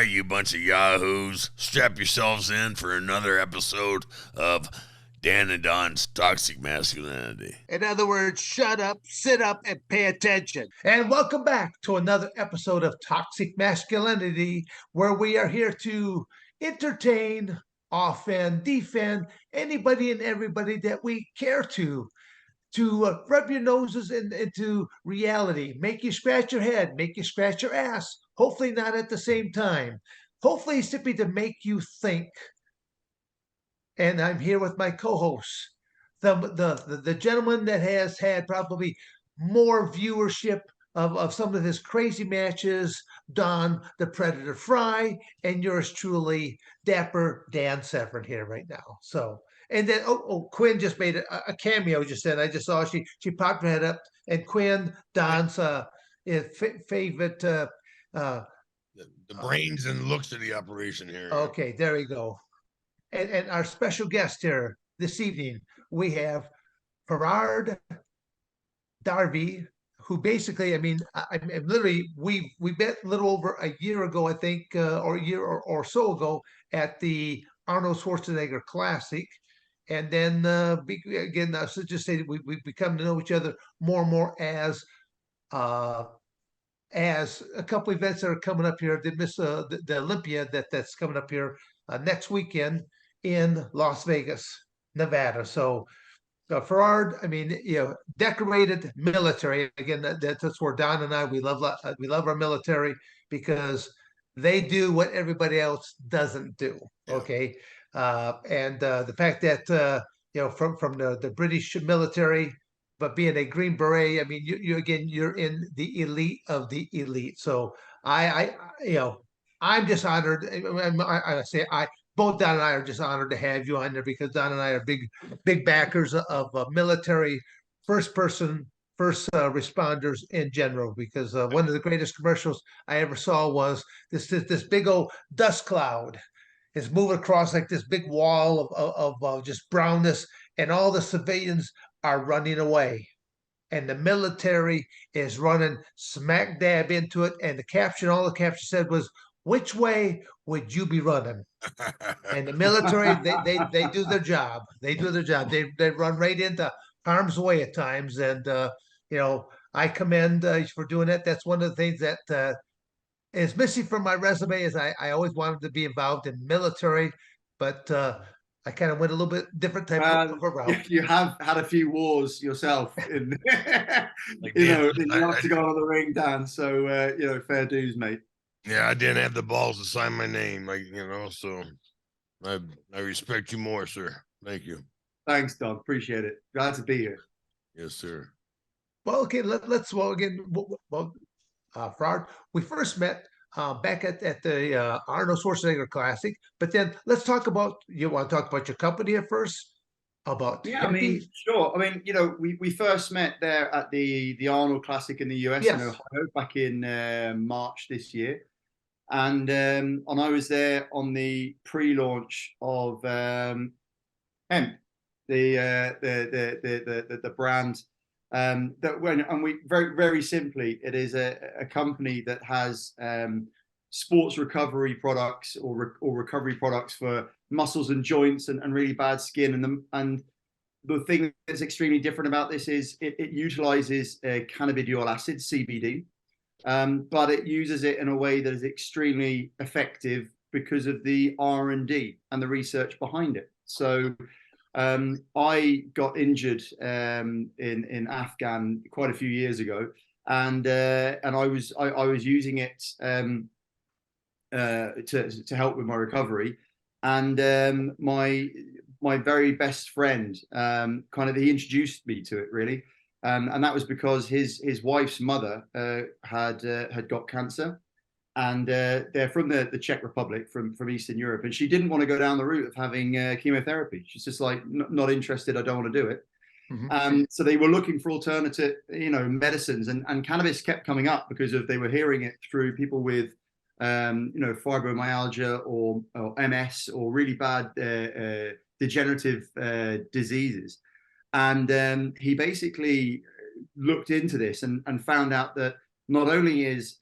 right, you bunch of yahoos, strap yourselves in for another episode of Dan and Don's Toxic Masculinity. In other words, shut up, sit up, and pay attention. And welcome back to another episode of Toxic Masculinity, where we are here to entertain, offend, defend anybody and everybody that we care to rub your noses into reality, make you scratch your head, make you scratch your ass, hopefully not at the same time. Hopefully simply to make you think. And I'm here with my co-hosts, the gentleman that has had probably more viewership of some of his crazy matches, Don the Predator Frye, and yours truly, Dapper Dan Severn here right now. So, and then Quinn just made a cameo. Just then, I just saw she popped her head up, and Quinn, Don's favorite. The brains and looks of the operation here. Okay, there we go. And our special guest here this evening, we have Farad Darver, who basically, I literally, we met a little over a year ago, I think, or a year or so ago at the Arnold Schwarzenegger Classic. And then, again, I should just say that we become to know each other more and more as a couple events that are coming up here. They miss the Olympia that's coming up here next weekend in Las Vegas, Nevada. So Farad, decorated military. Again, that's where Don and I we love our military because they do what everybody else doesn't do. Yeah. Okay, and the fact that from the British military, but being a Green Beret, you again you're in the elite of the elite. So I'm just honored. I say I both Don and I are just honored to have you on there because Don and I are big backers of military first responders in general. Because one of the greatest commercials I ever saw was this big old dust cloud is moving across like this big wall of just brownness, and all the civilians are running away. And the military is running smack dab into it. And all the caption said was, "Which way would you be running?" And the military, they do their job. They do their job. They run right into harm's way at times, and I commend for doing that. That's one of the things that is missing from my resume. Is I always wanted to be involved in military, but I kind of went a little bit different type of a route. You have had a few wars yourself in in the octagon of the ring, Dan. So fair dues, mate. Yeah, I didn't have the balls to sign my name, so I respect you more, sir. Thank you. Thanks, Don. Appreciate it. Glad to be here. Yes, sir. Well, okay, Farad, we first met back at the Arnold Schwarzenegger Classic, but then let's talk about, you want to talk about your company at first? Yeah, sure. We first met there at the Arnold Classic in the US, yes, in Ohio, back in March this year. And I was there on the pre-launch of Hemp, the brand we very, very simply, it is a company that has sports recovery products or recovery products for muscles and joints and really bad skin. And the thing that's extremely different about this is it utilizes cannabidiol acid, CBD, but it uses it in a way that is extremely effective because of the R&D and the research behind it. So I got injured in Afghan quite a few years ago, and I was using it to help with my recovery. And my very best friend he introduced me to it, really. And that was because his wife's mother had got cancer, and they're from the Czech Republic, from Eastern Europe, and she didn't want to go down the route of having chemotherapy. She's just like, not interested. I don't want to do it. Mm-hmm. So they were looking for alternative, medicines, and cannabis kept coming up because they were hearing it through people with, fibromyalgia or MS or really bad degenerative diseases. And he basically looked into this and found out that not only is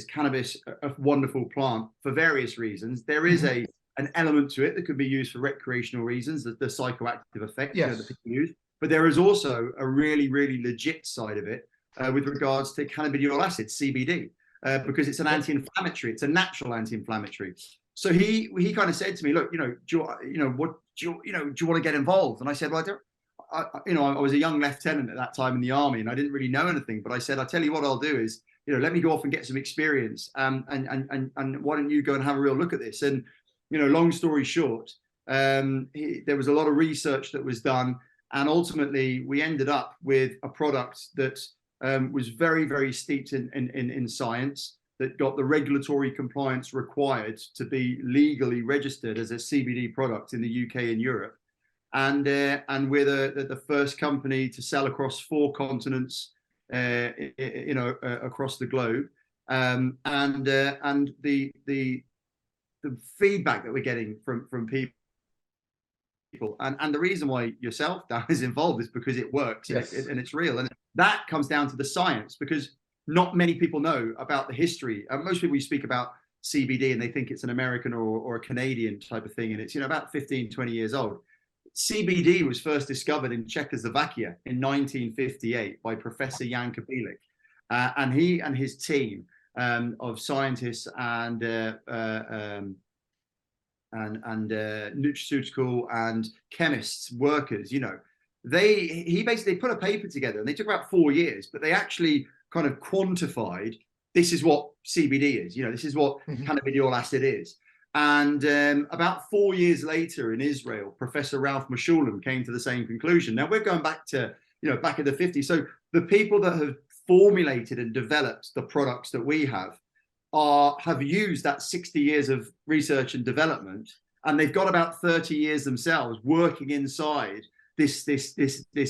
cannabis a wonderful plant for various reasons, there is an element to it that could be used for recreational reasons, the psychoactive effect that people use. But there is also a really, really legit side of it with regards to cannabidiol acid, CBD, because it's an anti-inflammatory. It's a natural anti-inflammatory. So he kind of said to me, look, do you want to get involved? And I said, well, I was a young lieutenant at that time in the army, and I didn't really know anything. But I said, I'll tell you what I'll do is, let me go off and get some experience, and why don't you go and have a real look at this? And long story short, there was a lot of research that was done, and ultimately we ended up with a product that was very, very steeped in science, that got the regulatory compliance required to be legally registered as a CBD product in the UK and Europe. And we're the first company to sell across 4 continents, across the globe. And the feedback that we're getting from people, and the reason why yourself, Dan, is involved is because it works, and it's real. And that comes down to the science, because not many people know about the history. Most people, you speak about CBD and they think it's an American or a Canadian type of thing, and it's about 15, 20 years old. CBD was first discovered in Czechoslovakia in 1958 by Professor Jan Kopelik, and he and his team of scientists and nutraceutical and chemists, workers, they basically put a paper together, and they took about 4 years, but they actually kind of quantified, this is what CBD is, this is what cannabidiol acid is. And about 4 years later in Israel, Professor Ralph Meshulam came to the same conclusion. Now we're going back to, back in the 50s. So the people that have formulated and developed the products that we have used that 60 years of research and development, and they've got about 30 years themselves working inside this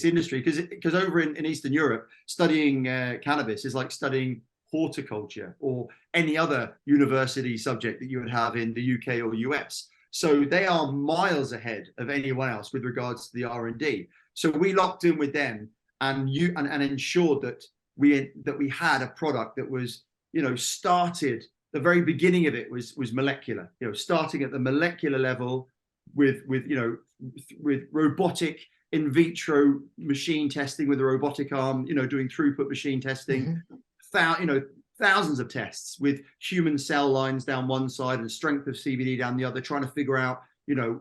industry. Because over in Eastern Europe, studying cannabis is like studying horticulture or any other university subject that you would have in the UK or US. So they are miles ahead of anyone else with regards to the R&D. So we locked in with them and ensured that we had a product that was, started, the very beginning of it was molecular, starting at the molecular level with robotic in vitro machine testing with a robotic arm, doing throughput machine testing, thousands of tests with human cell lines down one side and strength of CBD down the other, trying to figure out,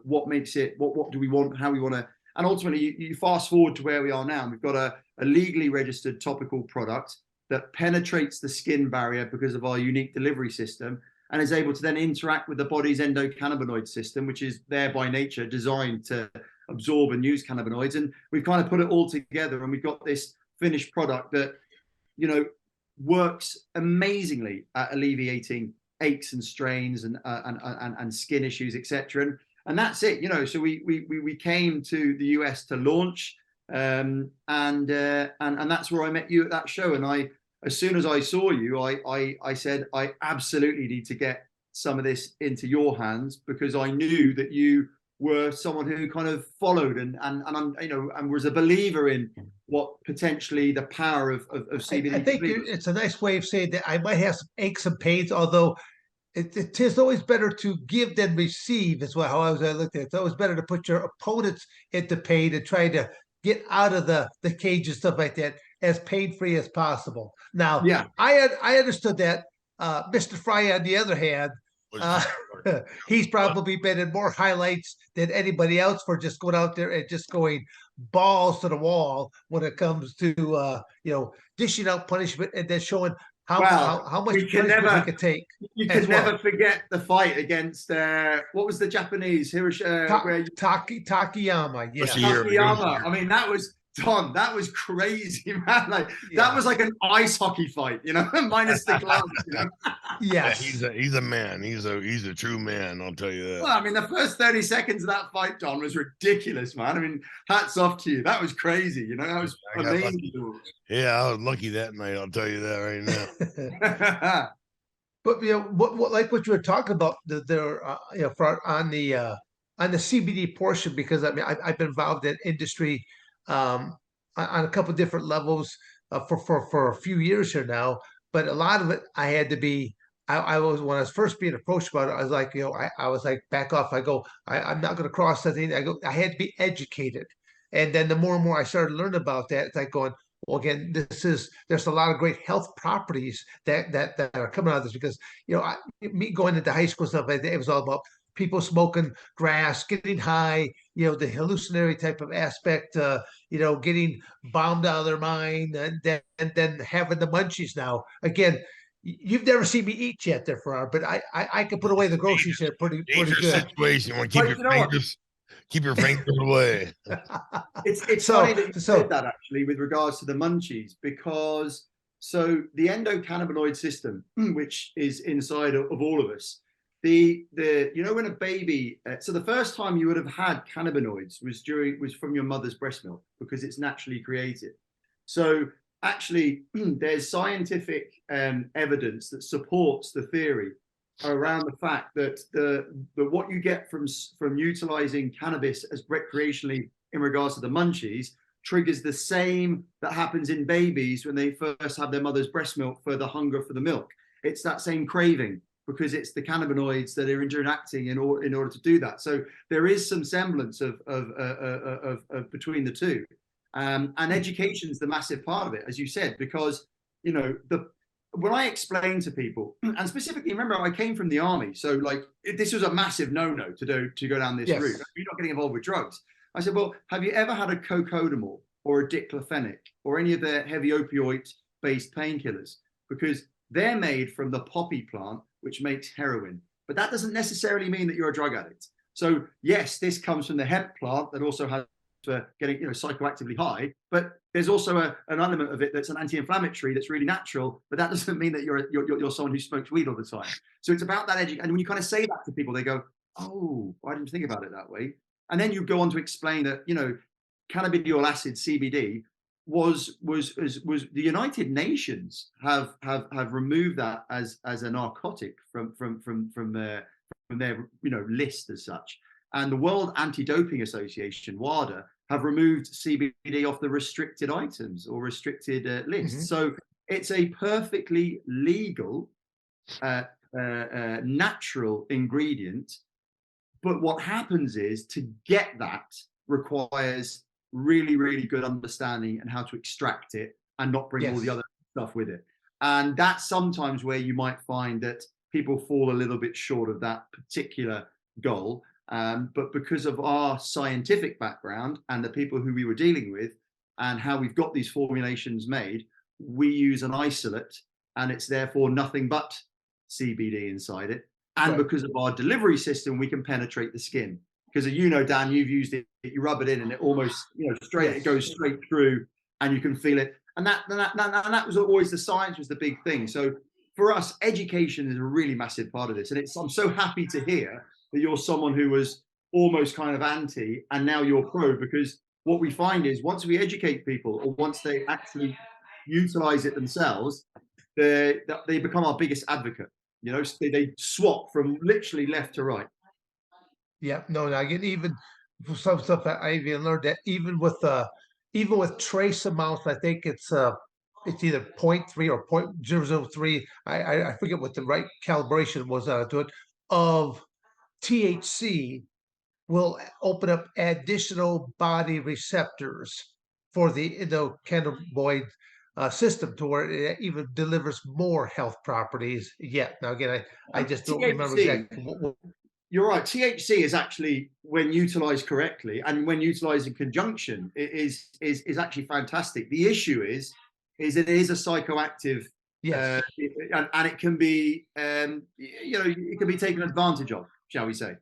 what makes it, what do we want, how we want to, and ultimately you fast forward to where we are now. We've got a legally registered topical product that penetrates the skin barrier because of our unique delivery system, and is able to then interact with the body's endocannabinoid system, which is there by nature designed to absorb and use cannabinoids. And we've kind of put it all together, and we've got this finished product that, works amazingly at alleviating aches and strains and skin issues, etc. And that's it, So we came to the US to launch, and that's where I met you at that show. And as soon as I saw you, I said, I absolutely need to get some of this into your hands, because I knew that you were someone who kind of followed and was a believer in what potentially the power of CBD. I think it's a nice way of saying that I might have some aches and pains, although it is always better to give than receive, is how I looked at it. It's always better to put your opponents into pain and try to get out of the cage and stuff like that as pain-free as possible. Now, I understood that. Mr. Frye, on the other hand, he's probably been in more highlights than anybody else for just going out there and just going balls to the wall when it comes to dishing out punishment and then showing how much punishment he could take. You can never forget the fight against what was the Japanese Takayama? Yeah, Takayama. I mean, that was Don, that was crazy, man. That was like an ice hockey fight, minus the gloves. Yeah, he's a man. He's a true man. I'll tell you that. Well, I mean, the first 30 seconds of that fight, Don, was ridiculous, man. I mean, hats off to you. That was crazy. That was amazing. Yeah, I was lucky that night. I'll tell you that right now. But what you were talking about there, on the CBD portion, because I mean, I've been involved in industry on a couple of different levels for a few years here now. but a lot of it I had to be. I was when I was first being approached about it, I was like, I was like, back off. I go, I'm not going to cross that. I go, I had to be educated, and then the more and more I started learning about that, it's like going, well, again, there's a lot of great health properties that are coming out of this because me going into high school stuff, it was all about people smoking grass, getting high, the hallucinatory type of aspect, getting bombed out of their mind, and then having the munchies. Now, again, you've never seen me eat yet, there, Farrar, but I can put away the groceries here pretty Dangerous good. situation. You want to But you know what? keep your fingers away. It's So funny that you said that actually with regards to the munchies, because so the endocannabinoid system, which is inside of all of us, the when a baby, so the first time you would have had cannabinoids was from your mother's breast milk because it's naturally created. So actually, there's scientific evidence that supports the theory around the fact that what you get from utilizing cannabis as recreationally in regards to the munchies triggers the same that happens in babies when they first have their mother's breast milk for the hunger for the milk. It's that same craving because it's the cannabinoids that are interacting in order to do that. So there is some semblance of between the two. And education is the massive part of it, as you said, because when I explain to people, and specifically, remember, I came from the army, so like this was a massive no-no to go down this route. You're not getting involved with drugs. I said, well, have you ever had a cocodamol or a diclofenac or any of the heavy opioid-based painkillers? Because they're made from the poppy plant, which makes heroin. But that doesn't necessarily mean that you're a drug addict. So yes, this comes from the hemp plant that also has for getting psychoactively high, but there's also an element of it that's an anti-inflammatory that's really natural, but that doesn't mean that you're someone who smokes weed all the time. So it's about that education. And when you kind of say that to people, they go, oh, I didn't think about it that way. And then you go on to explain that cannabidiol acid, CBD, was the United Nations have removed that as a narcotic from their list as such. And the World Anti-Doping Association, WADA, have removed CBD off the restricted items or restricted list. Mm-hmm. So it's a perfectly legal, natural ingredient. But what happens is to get that requires really, really good understanding and how to extract it and not bring all the other stuff with it. And that's sometimes where you might find that people fall a little bit short of that particular goal. But because of our scientific background and the people who we were dealing with and how we've got these formulations made, we use an isolate and it's therefore nothing but CBD inside it. And because of our delivery system, we can penetrate the skin. Because Dan, you've used it, you rub it in and it almost, it goes straight through and you can feel it. And that was always the science was the big thing. So for us, education is a really massive part of this. And I'm so happy to hear that you're someone who was almost kind of anti and now you're pro, because what we find is once we educate people or once they actually utilize it themselves, they become our biggest advocate. They swap from literally left to right. Yeah, no, I get even some stuff that I even learned that even with trace amounts, I think it's either 0.3 or 0.003. I forget what the right calibration was to it of THC will open up additional body receptors for the endocannabinoid system to where it even delivers more health properties. Now again, I just don't remember exactly what. You're right. THC is actually, when utilized correctly and when utilized in conjunction, it is actually fantastic. The issue is it is a psychoactive, and it can be, it can be taken advantage of, shall we say?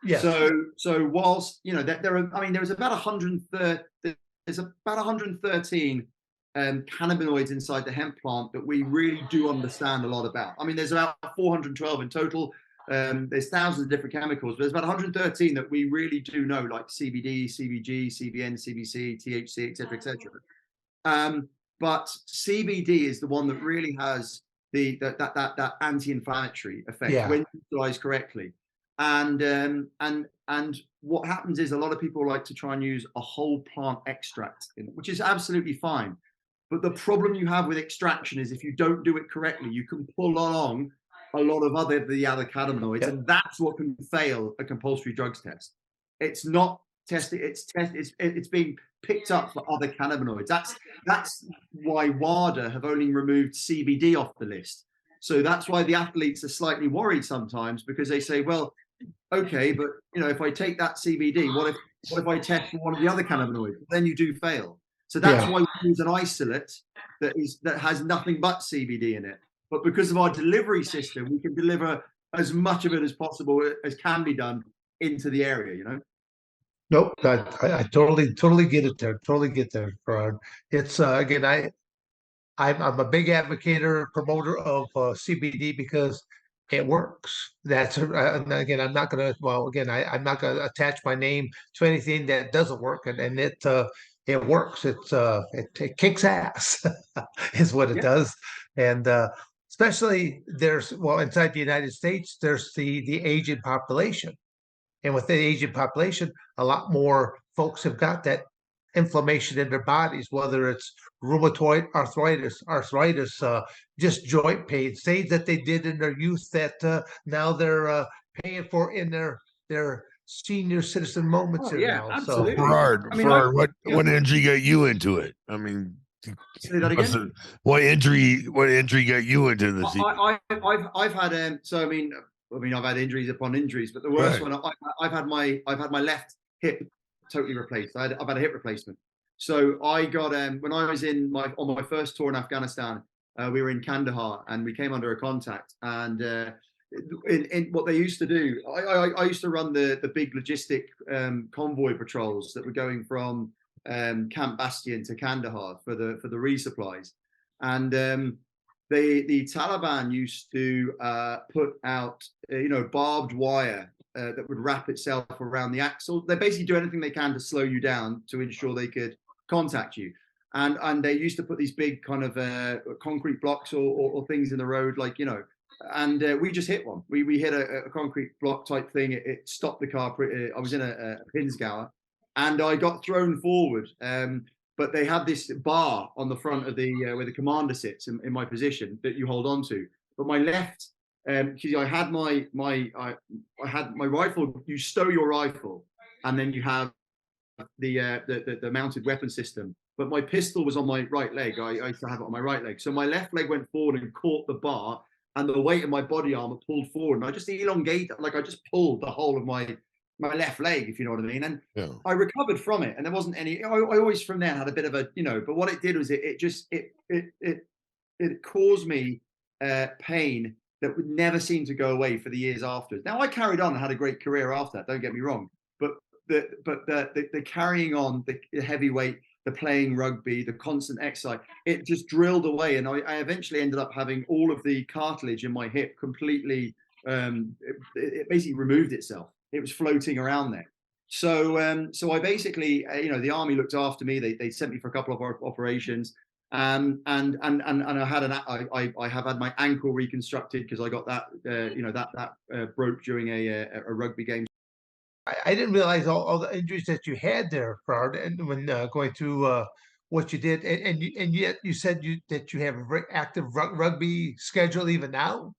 Yes. So whilst there's about 113 cannabinoids inside the hemp plant that we really do understand a lot about. I mean, there's about 412 in total. There's thousands of different chemicals, but there's about 113 that we really do know, like CBD, CBG, CBN, CBC, THC, etc., etc. But CBD is the one that really has that anti-inflammatory effect when utilized correctly. And what happens is a lot of people like to try and use a whole plant extract, which is absolutely fine. But the problem you have with extraction is if you don't do it correctly, you can pull along a lot of the other cannabinoids, Yeah. and that's what can fail a compulsory drugs test. It's not testing; it's being picked up for other cannabinoids. That's why WADA have only removed CBD off the list. So that's why the athletes are slightly worried sometimes, because they say, well, okay, but if I take that CBD, what if I test for one of the other cannabinoids? Then you do fail. So that's Yeah. why we use an isolate that has nothing but CBD in it. But because of our delivery system, we can deliver as much of it as possible as can be done into the area. Nope, I totally get it there. Totally get there, Farad. It's again, I'm a big advocator, promoter of CBD because it works. And again, I'm not gonna. Well, again, I'm not gonna attach my name to anything that doesn't work, and it works. It kicks ass, is what it Yeah. does, and especially inside the United States, there's the aging population. And with the aging population, a lot more folks have got that inflammation in their bodies, whether it's rheumatoid arthritis, just joint pain, things that they did in their youth that now they're paying for in their senior citizen moments Oh here yeah, now. So So absolutely. I mean, Farad, what injury got you into it? I mean, say that again. what injury got you into the CBD? I've had so I've had injuries upon injuries, but the worst Right. one I've had my left hip totally replaced. I've had a hip replacement. So I got when I was on my first tour in Afghanistan, we were in Kandahar and we came under a contact. And in what they used to do, I used to run the big logistic convoy patrols that were going from Camp Bastion to Kandahar for the resupplies. And the Taliban used to put out barbed wire that would wrap itself around the axle. They basically do anything they can to slow you down to ensure they could contact you. And they used to put these big kind of concrete blocks or things in the road, and we just hit one. We hit a concrete block type thing. It stopped the car. I was in a Pinsgauer, and I got thrown forward. But they had this bar on the front of the where the commander sits in my position that you hold on to. But my left, because I had I had my rifle. You stow your rifle, and then you have the mounted weapon system. But my pistol was on my right leg. I used to have it on my right leg. So my left leg went forward and caught the bar, and the weight of my body armor pulled forward. And I just elongated, I just pulled the whole of my left leg, if you know what I mean. And Yeah. I recovered from it, and there wasn't any. I always from then had a bit of a, but what it did was it caused me pain that would never seem to go away for the years after. Now I carried on and had a great career after that. Don't get me wrong, but the carrying on, the heavyweight, the playing rugby, the constant exercise, it just drilled away, and I eventually ended up having all of the cartilage in my hip completely. It basically removed itself. It was floating around there. So I basically, the army looked after me. They sent me for a couple of operations, and I have had my ankle reconstructed because I got that that broke during a rugby game. I didn't realize all the injuries that you had there, Farad, and when going through what you did, and yet you said that you have a very active rugby schedule even now.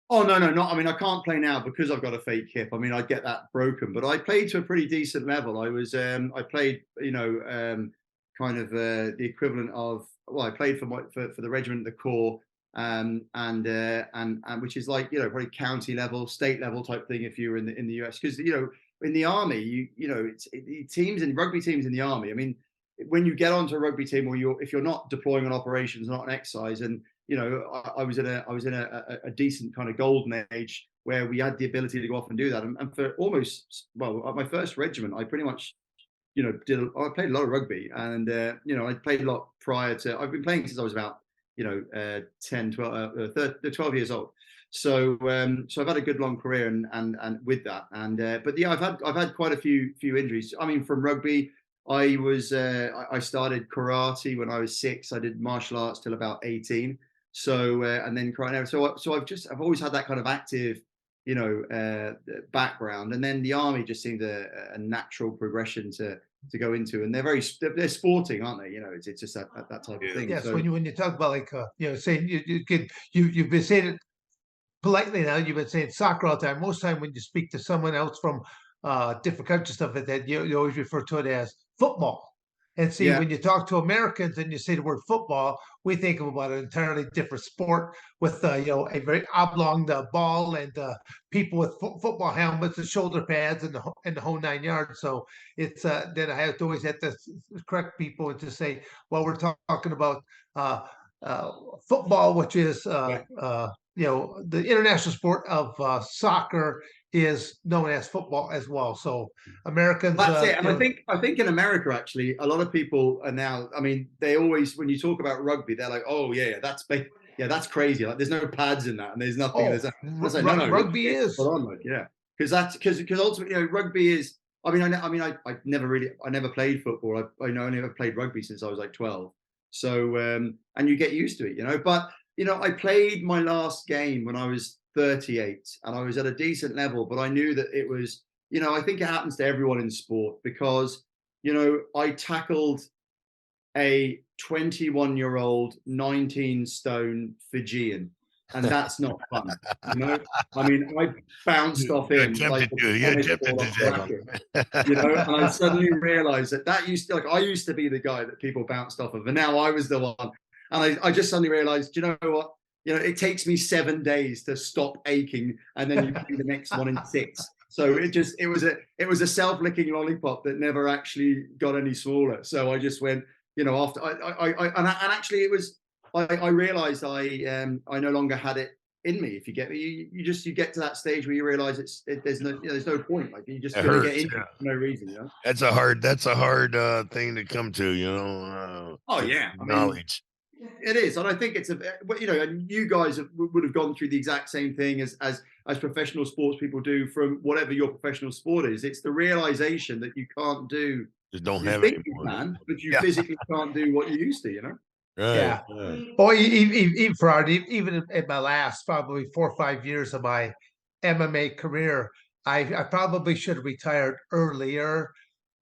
Oh no, not. I mean, I can't play now because I've got a fake hip. I mean, I'd get that broken, but I played to a pretty decent level. I played, kind of the equivalent of. Well, I played for the regiment, the corps, and which is probably county level, state level type thing if you were in the US, because in the army, it's teams and rugby teams in the army. I mean, when you get onto a rugby team, or if you're not deploying on operations, not an exercise, and I was in a decent kind of golden age where we had the ability to go off and do that. And for almost, well, my first regiment, I pretty much, I played a lot of rugby, and I played a lot prior to. I've been playing since I was about 10, 12 years old. So I've had a good long career, and with that, but yeah, I've had quite a few injuries. I mean, from rugby, I started karate when I was 6. I did martial arts till about 18. So and then I've always had that kind of active, background, and then the army just seemed a natural progression to go into, and they're sporting, aren't they? It's just that type of thing. Yes, So when you talk about like saying you've been saying it politely now. You've been saying soccer all the time. Most time when you speak to someone else from different countries, stuff like that, you always refer to it as football. And see, yeah, when you talk to Americans and you say the word football, we think about an entirely different sport with a very oblong ball and people with football helmets and shoulder pads and the whole 9 yards. So it's then I have to always have to correct people and to say, well, we're talking about uh, football, which is the international sport of soccer is known as football as well. So Americans, that's it. And I think in America, actually, a lot of people are now. I mean, they always, when you talk about rugby, they're like, "Oh yeah, that's crazy. Like, there's no pads in that, and there's nothing." There's like, no, rugby is on, like, yeah, because ultimately, rugby is. I never played football. I only ever played rugby since I was like 12. So and you get used to it, But I played my last game when I was 38, and I was at a decent level, but I knew that it was. I think it happens to everyone in sport because, I tackled a 21-year-old, 19-stone Fijian, and that's not fun. I mean, I bounced off him like and I suddenly realized that I used to be the guy that people bounced off of, and now I was the one. And I just suddenly realized, you know what? It takes me 7 days to stop aching, and then you play the next one in 6. So it was a self-licking lollipop that never actually got any smaller. So I just went, after and actually it was, I realized I no longer had it in me. If you get me, you get to that stage where you realize there's no point. Like, you just gonna get into it for no reason. That's a hard thing to come to. Oh yeah, knowledge. It is, and I think it's and you guys would have gone through the exact same thing as professional sports people do from whatever your professional sport is. It's the realization that you can't do. Just don't have it anymore. But you physically can't do what you used to. Right. Yeah. Or even Farad, even in my last probably 4 or 5 years of my MMA career, I probably should have retired earlier.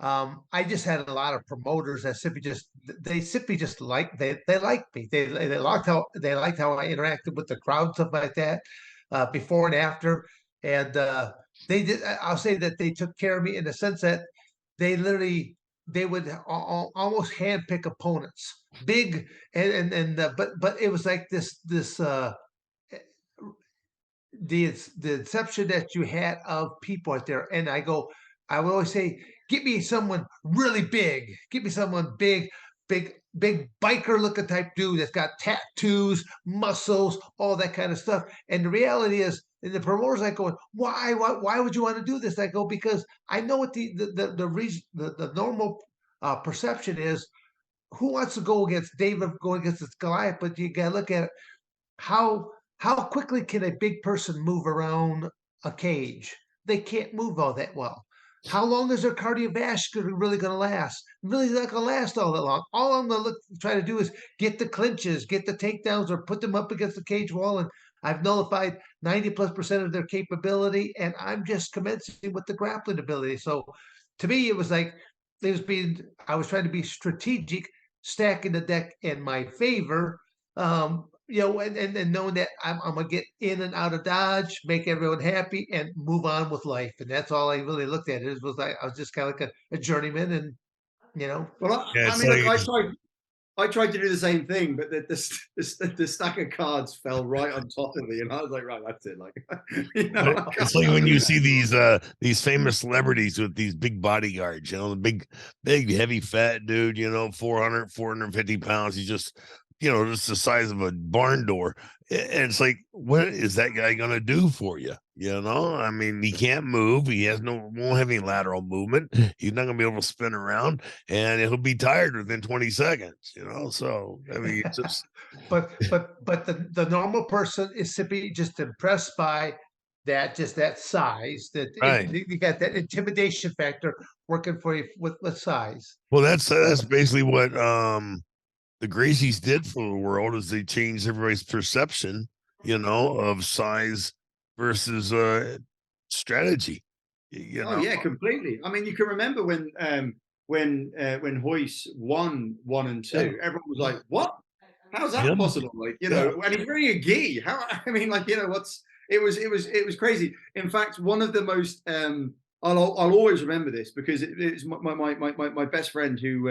I just had a lot of promoters that simply just like they liked me. They liked how I interacted with the crowd, stuff like that, before and after. And they did. I'll say that they took care of me in the sense that they would almost handpick opponents, big but it was like this the inception that you had of people out there. And I would always say, get me someone really big. Get me someone big biker looking type dude that's got tattoos, muscles, all that kind of stuff. And the reality is, and the promoters like going, why would you want to do this? I go, because I know what the reason, the normal perception is. Who wants to go against David, going against this Goliath? But you gotta look at how quickly can a big person move around a cage? They can't move all that well. How long is their cardiovascular really going to last? Really not going to last all that long. All I'm going to try to do is get the clinches, get the takedowns, or put them up against the cage wall, and I've nullified 90+% of their capability, and I'm just commencing with the grappling ability. So, to me, it was like I was trying to be strategic, stacking the deck in my favor. And knowing that I'm gonna get in and out of Dodge, make everyone happy, and move on with life. And that's all I really looked at. It was like I was just kind of like a journeyman, and Well, I tried to do the same thing, but the stack of cards fell right on top of me, and I was like, right, that's it. Like, it's like when you see these famous celebrities with these big bodyguards, the big heavy fat dude, 400, 450 pounds. He's just just the size of a barn door. And it's like, what is that guy going to do for you? I mean, he can't move. He won't have any lateral movement. He's not going to be able to spin around, and he'll be tired within 20 seconds, So, I mean, it's just. but the normal person is simply just impressed by that size, that right. You got that intimidation factor working for you with size. Well, that's basically what, the Gracies did for the world, is they changed everybody's perception, of size versus strategy. You know? Oh yeah, completely. I mean, you can remember when Hoyce won 1 and 2, everyone was like, "What? How's that possible?" Like, you know, and he's wearing a gi. How? I mean, like, you know, it was crazy. In fact, one of the most I'll always remember this because it's my best friend who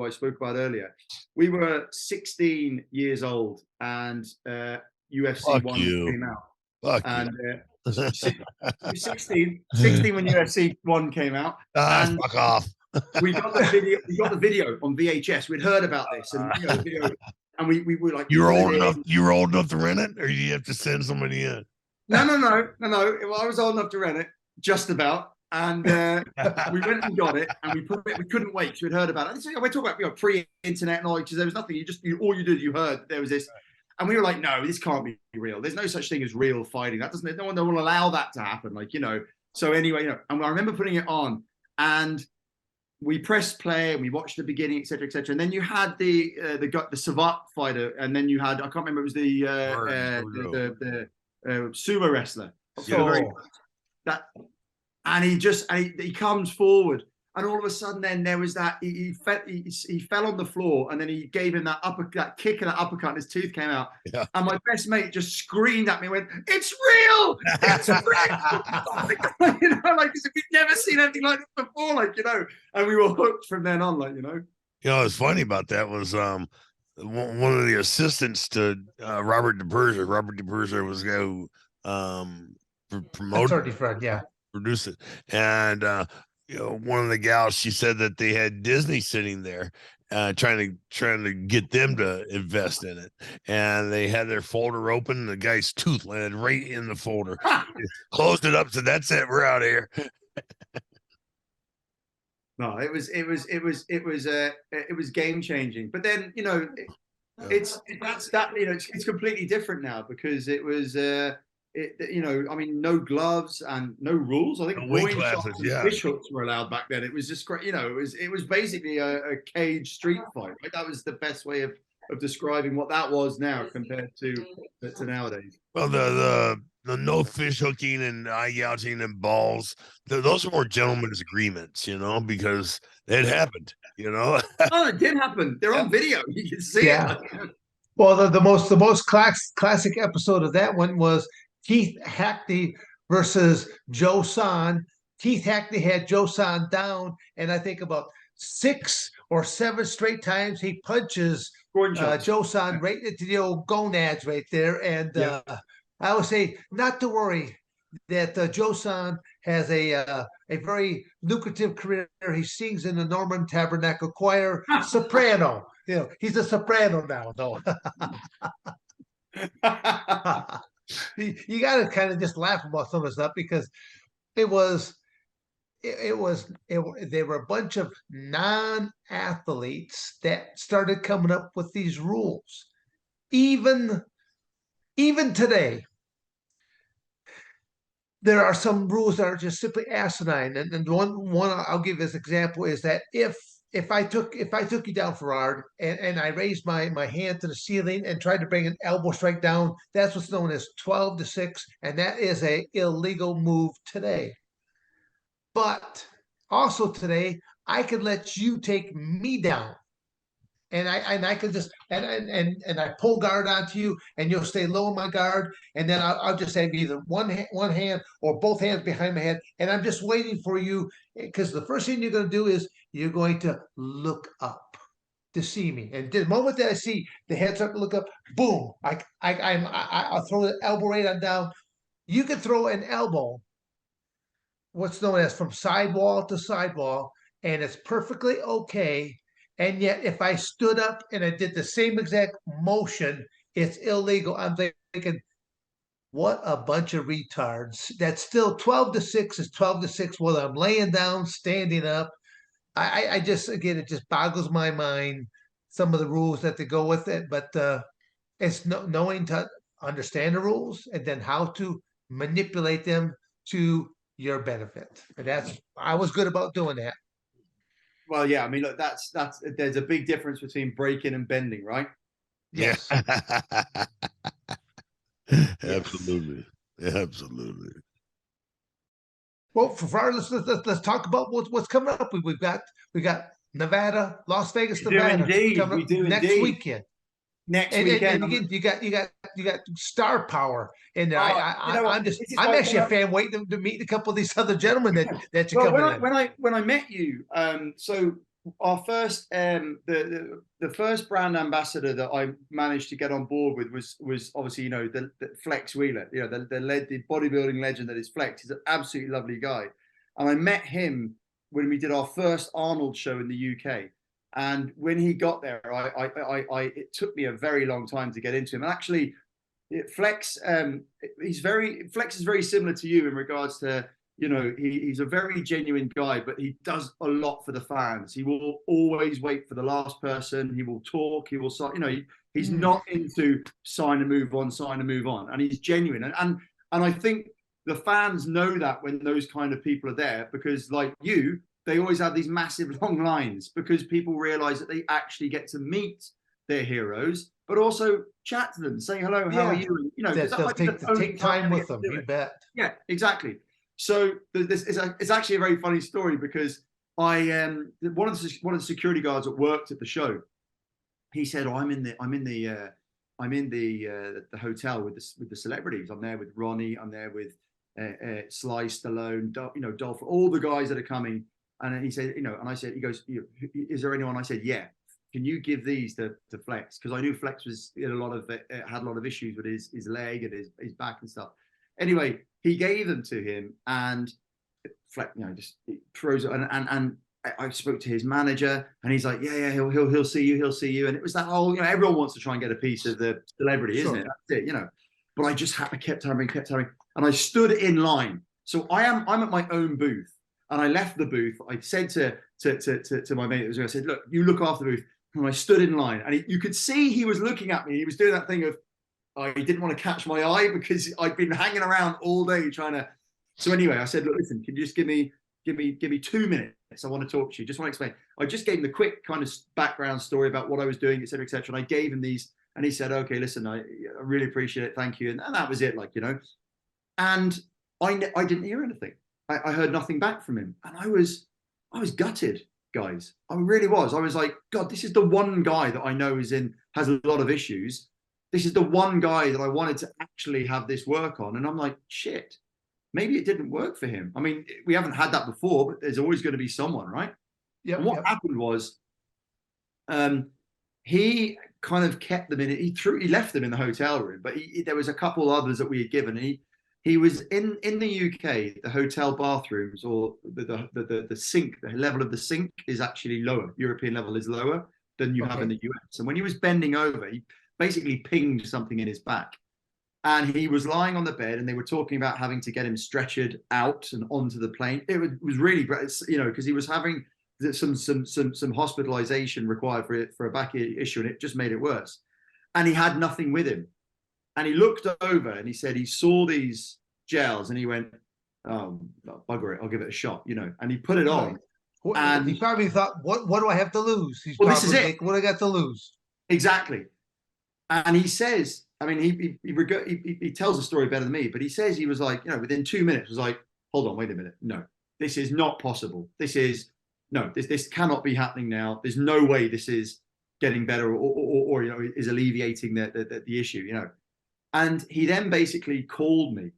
I spoke about earlier. We were 16 years old and UFC Fuck 1 you. came out. Fuck And you. 16 when UFC 1 came out. And fuck off. we got the video on VHS. We'd heard about this, and you know, the video, and we were like, you were old enough. You were old enough to rent it, or did you have to send somebody in? No. Well, I was old enough to rent it, just about. And we went and got it, and we put it. We couldn't wait because we'd heard about it. So, we're talking about pre-internet knowledge. There was nothing. All you did, you heard there was this. And we were like, no, this can't be real. There's no such thing as real fighting. That doesn't. No one will allow that to happen. Like, you know. So anyway, you know. And I remember putting it on, and we pressed play, and we watched the beginning, etc., etc. And then you had the Savate fighter, and then you had, I can't remember, it was the sumo wrestler. And he comes forward. And all of a sudden, then there was that he fell on the floor, and then he gave him that kick and that uppercut, and his tooth came out. Yeah. And my best mate just screamed at me, and went, "It's real! It's real!" You know, like we'd never seen anything like this before, like, you know. And we were hooked from then on, like, you know. You know, what's funny about that was one of the assistants to Robert DeBerger. Robert DeBerger was the guy who promoted, produced it, and. You know, one of the gals, she said that they had Disney sitting there trying to get them to invest in it. And they had their folder open, and the guy's tooth landed right in the folder. Closed it up, said, "That's it, we're out of here." No, it was game changing. But then, you know, it's completely different now because it was you know, I mean, no gloves and no rules. I think groin shots and fish hooks were allowed back then. It was just great. You know, it was basically a cage street fight. Right? That was the best way of describing what that was now compared to nowadays. Well, the no fish hooking and eye gouging and balls, those are more gentlemen's agreements, you know, because it happened, you know. Oh, it did happen. They're on video. You can see it. Well, the most classic episode of that one was Keith Hackney versus Joe San. Keith Hackney had Joe San down, and I think about 6 or 7 straight times he punches Joe San right into the old gonads right there. And I would say not to worry that Joe San has a very lucrative career. He sings in the Norman Tabernacle Choir, soprano. You know, he's a soprano now, though. You got to kind of just laugh about some of the stuff because they were a bunch of non-athletes that started coming up with these rules. Even today, there are some rules that are just simply asinine. And one I'll give as example is that if I took you down, Farad, and I raised my hand to the ceiling and tried to bring an elbow strike down, that's what's known as 12-6, and that is a illegal move today. But also today, I could let you take me down, and I could just and I pull guard onto you, and you'll stay low in my guard, and then I'll just have either one hand or both hands behind my head, and I'm just waiting for you because the first thing you're going to do is you're going to look up to see me, and the moment that I see the head start to look up, boom! I'll throw the elbow right on down. You can throw an elbow, what's known as from sidewall to sidewall, and it's perfectly okay. And yet, if I stood up and I did the same exact motion, it's illegal. I'm thinking, what a bunch of retards. That's still 12-6 is 12-6, whether I'm laying down, standing up. I just, again, it just boggles my mind, some of the rules that to go with it. But it's knowing to understand the rules and then how to manipulate them to your benefit. And I was good about doing that. Well, yeah, I mean, look, there's a big difference between breaking and bending, right? Yes. Absolutely. Absolutely. Well, Farad, let's talk about what's coming up. We got Nevada, Las Vegas, We do Nevada indeed. coming We up do next indeed. weekend. Next And weekend. again, you got star power in there. Oh, you know what? I'm actually a fan waiting to meet a couple of these other gentlemen that you're Well, coming in. when I met you, so our first the first brand ambassador that I managed to get on board with was obviously, you know, the Flex Wheeler, you know, the bodybuilding legend that is Flex. He's an absolutely lovely guy, and I met him when we did our first Arnold show in the UK. And when he got there, it took me a very long time to get into him. And actually, Flex, Flex is very similar to you in regards to, you know, he's a very genuine guy, but he does a lot for the fans. He will always wait for the last person. He will talk. He will, you know, he's not into sign and move on, and he's genuine. And I think the fans know that when those kind of people are there, because like you, they always have these massive long lines because people realize that they actually get to meet their heroes, but also chat to them, say hello, how are you? And, you know, they'll take time with them. You bet. Yeah, exactly. So this is it's actually a very funny story because I one of the security guards that worked at the show, he said, "Oh, I'm in the hotel with the celebrities. I'm there with Ronnie. I'm there with Sly Stallone, you know, Dolph, all the guys that are coming." And he said, you know, and I said, he goes, "Is there anyone?" I said, "Yeah. Can you give these to Flex?" Because I knew Flex was in had a lot of issues with his leg and his back and stuff. Anyway, he gave them to him, and Flex, you know, just throws it. And I spoke to his manager, and he's like, "Yeah, he'll see you." And it was that whole, you know, everyone wants to try and get a piece of the celebrity, isn't it? That's it, you know. But I just I kept hammering, and I stood in line. So I'm at my own booth. And I left the booth. I said to my mate that was there, I said, "Look, you look after the booth." And I stood in line, and you could see he was looking at me. He was doing that thing of, I didn't want to catch my eye because I'd been hanging around all day trying to. So anyway, I said, "Look, listen, can you just give me 2 minutes? I want to talk to you. Just want to explain." I just gave him the quick kind of background story about what I was doing, etc., etc. And I gave him these, and he said, "Okay, listen, I really appreciate it. Thank you." And that was it, like, you know. And I didn't hear anything. I heard nothing back from him, and I was gutted, guys. I really was. I was like, God, this is the one guy that I know has a lot of issues. This is the one guy that I wanted to actually have this work on, and I'm like, shit, maybe it didn't work for him. I mean, we haven't had that before, but there's always going to be someone, right? Yeah. And what happened was, he kind of kept them in it. He left them in the hotel room, but there was a couple others that we had given. And he was in the UK, the hotel bathrooms, or the sink, the level of the sink is actually lower. European level is lower than you have in the US. And when he was bending over, he basically pinged something in his back. And he was lying on the bed, and they were talking about having to get him stretchered out and onto the plane. It was really, you know, because he was having some hospitalization required for a back issue, and it just made it worse. And he had nothing with him. And he looked over and he said he saw these gels, and he went, "Oh, bugger it, I'll give it a shot," you know. And he put it on. And he probably thought, "What do I have to lose?" Well, this is it. What do I got to lose? Exactly. And he says, I mean, he tells the story better than me, but he says he was like, you know, within 2 minutes was like, "Hold on, wait a minute. No, this is not possible. This cannot be happening now. There's no way this is getting better or you know, is alleviating the issue, you know." And he then basically called me,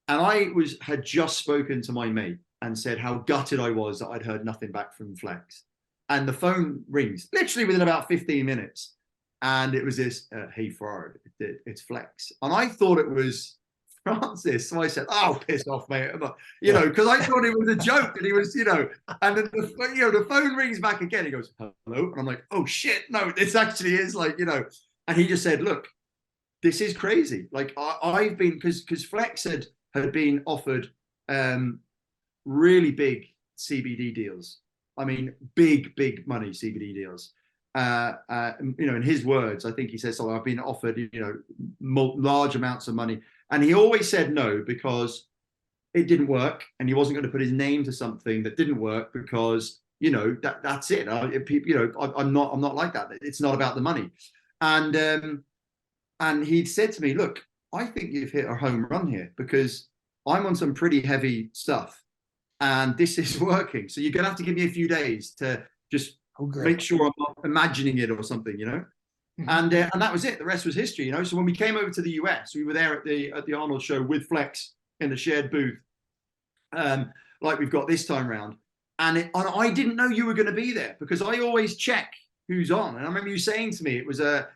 and I had just spoken to my mate and said how gutted I was that I'd heard nothing back from Flex. And the phone rings literally within about 15 minutes. And it was this, "Hey, Farad, it's Flex." And I thought it was Francis. So I said, "Oh, piss off, mate." You know, because I thought it was a joke, and he was, you know, and then the phone rings back again. He goes, "Hello?" And I'm like, "Oh shit, no, this actually is," like, you know. And he just said, "Look, this is crazy. Like, I've been," because Flex had been offered really big CBD deals. I mean, big money CBD deals. You know, in his words, I think he says, "So I've been offered, you know, large amounts of money," and he always said no because it didn't work, and he wasn't going to put his name to something that didn't work because, you know, that's it. You know, I'm not like that. It's not about the money. And he'd said to me, "Look, I think you've hit a home run here, because I'm on some pretty heavy stuff and this is working. So you're going to have to give me a few days to just make sure I'm not imagining it or something, you know? And that was it. The rest was history, you know? So when we came over to the US, we were there at the Arnold show with Flex in the shared booth, like we've got this time round. And I didn't know you were going to be there, because I always check who's on. And I remember you saying to me, it was a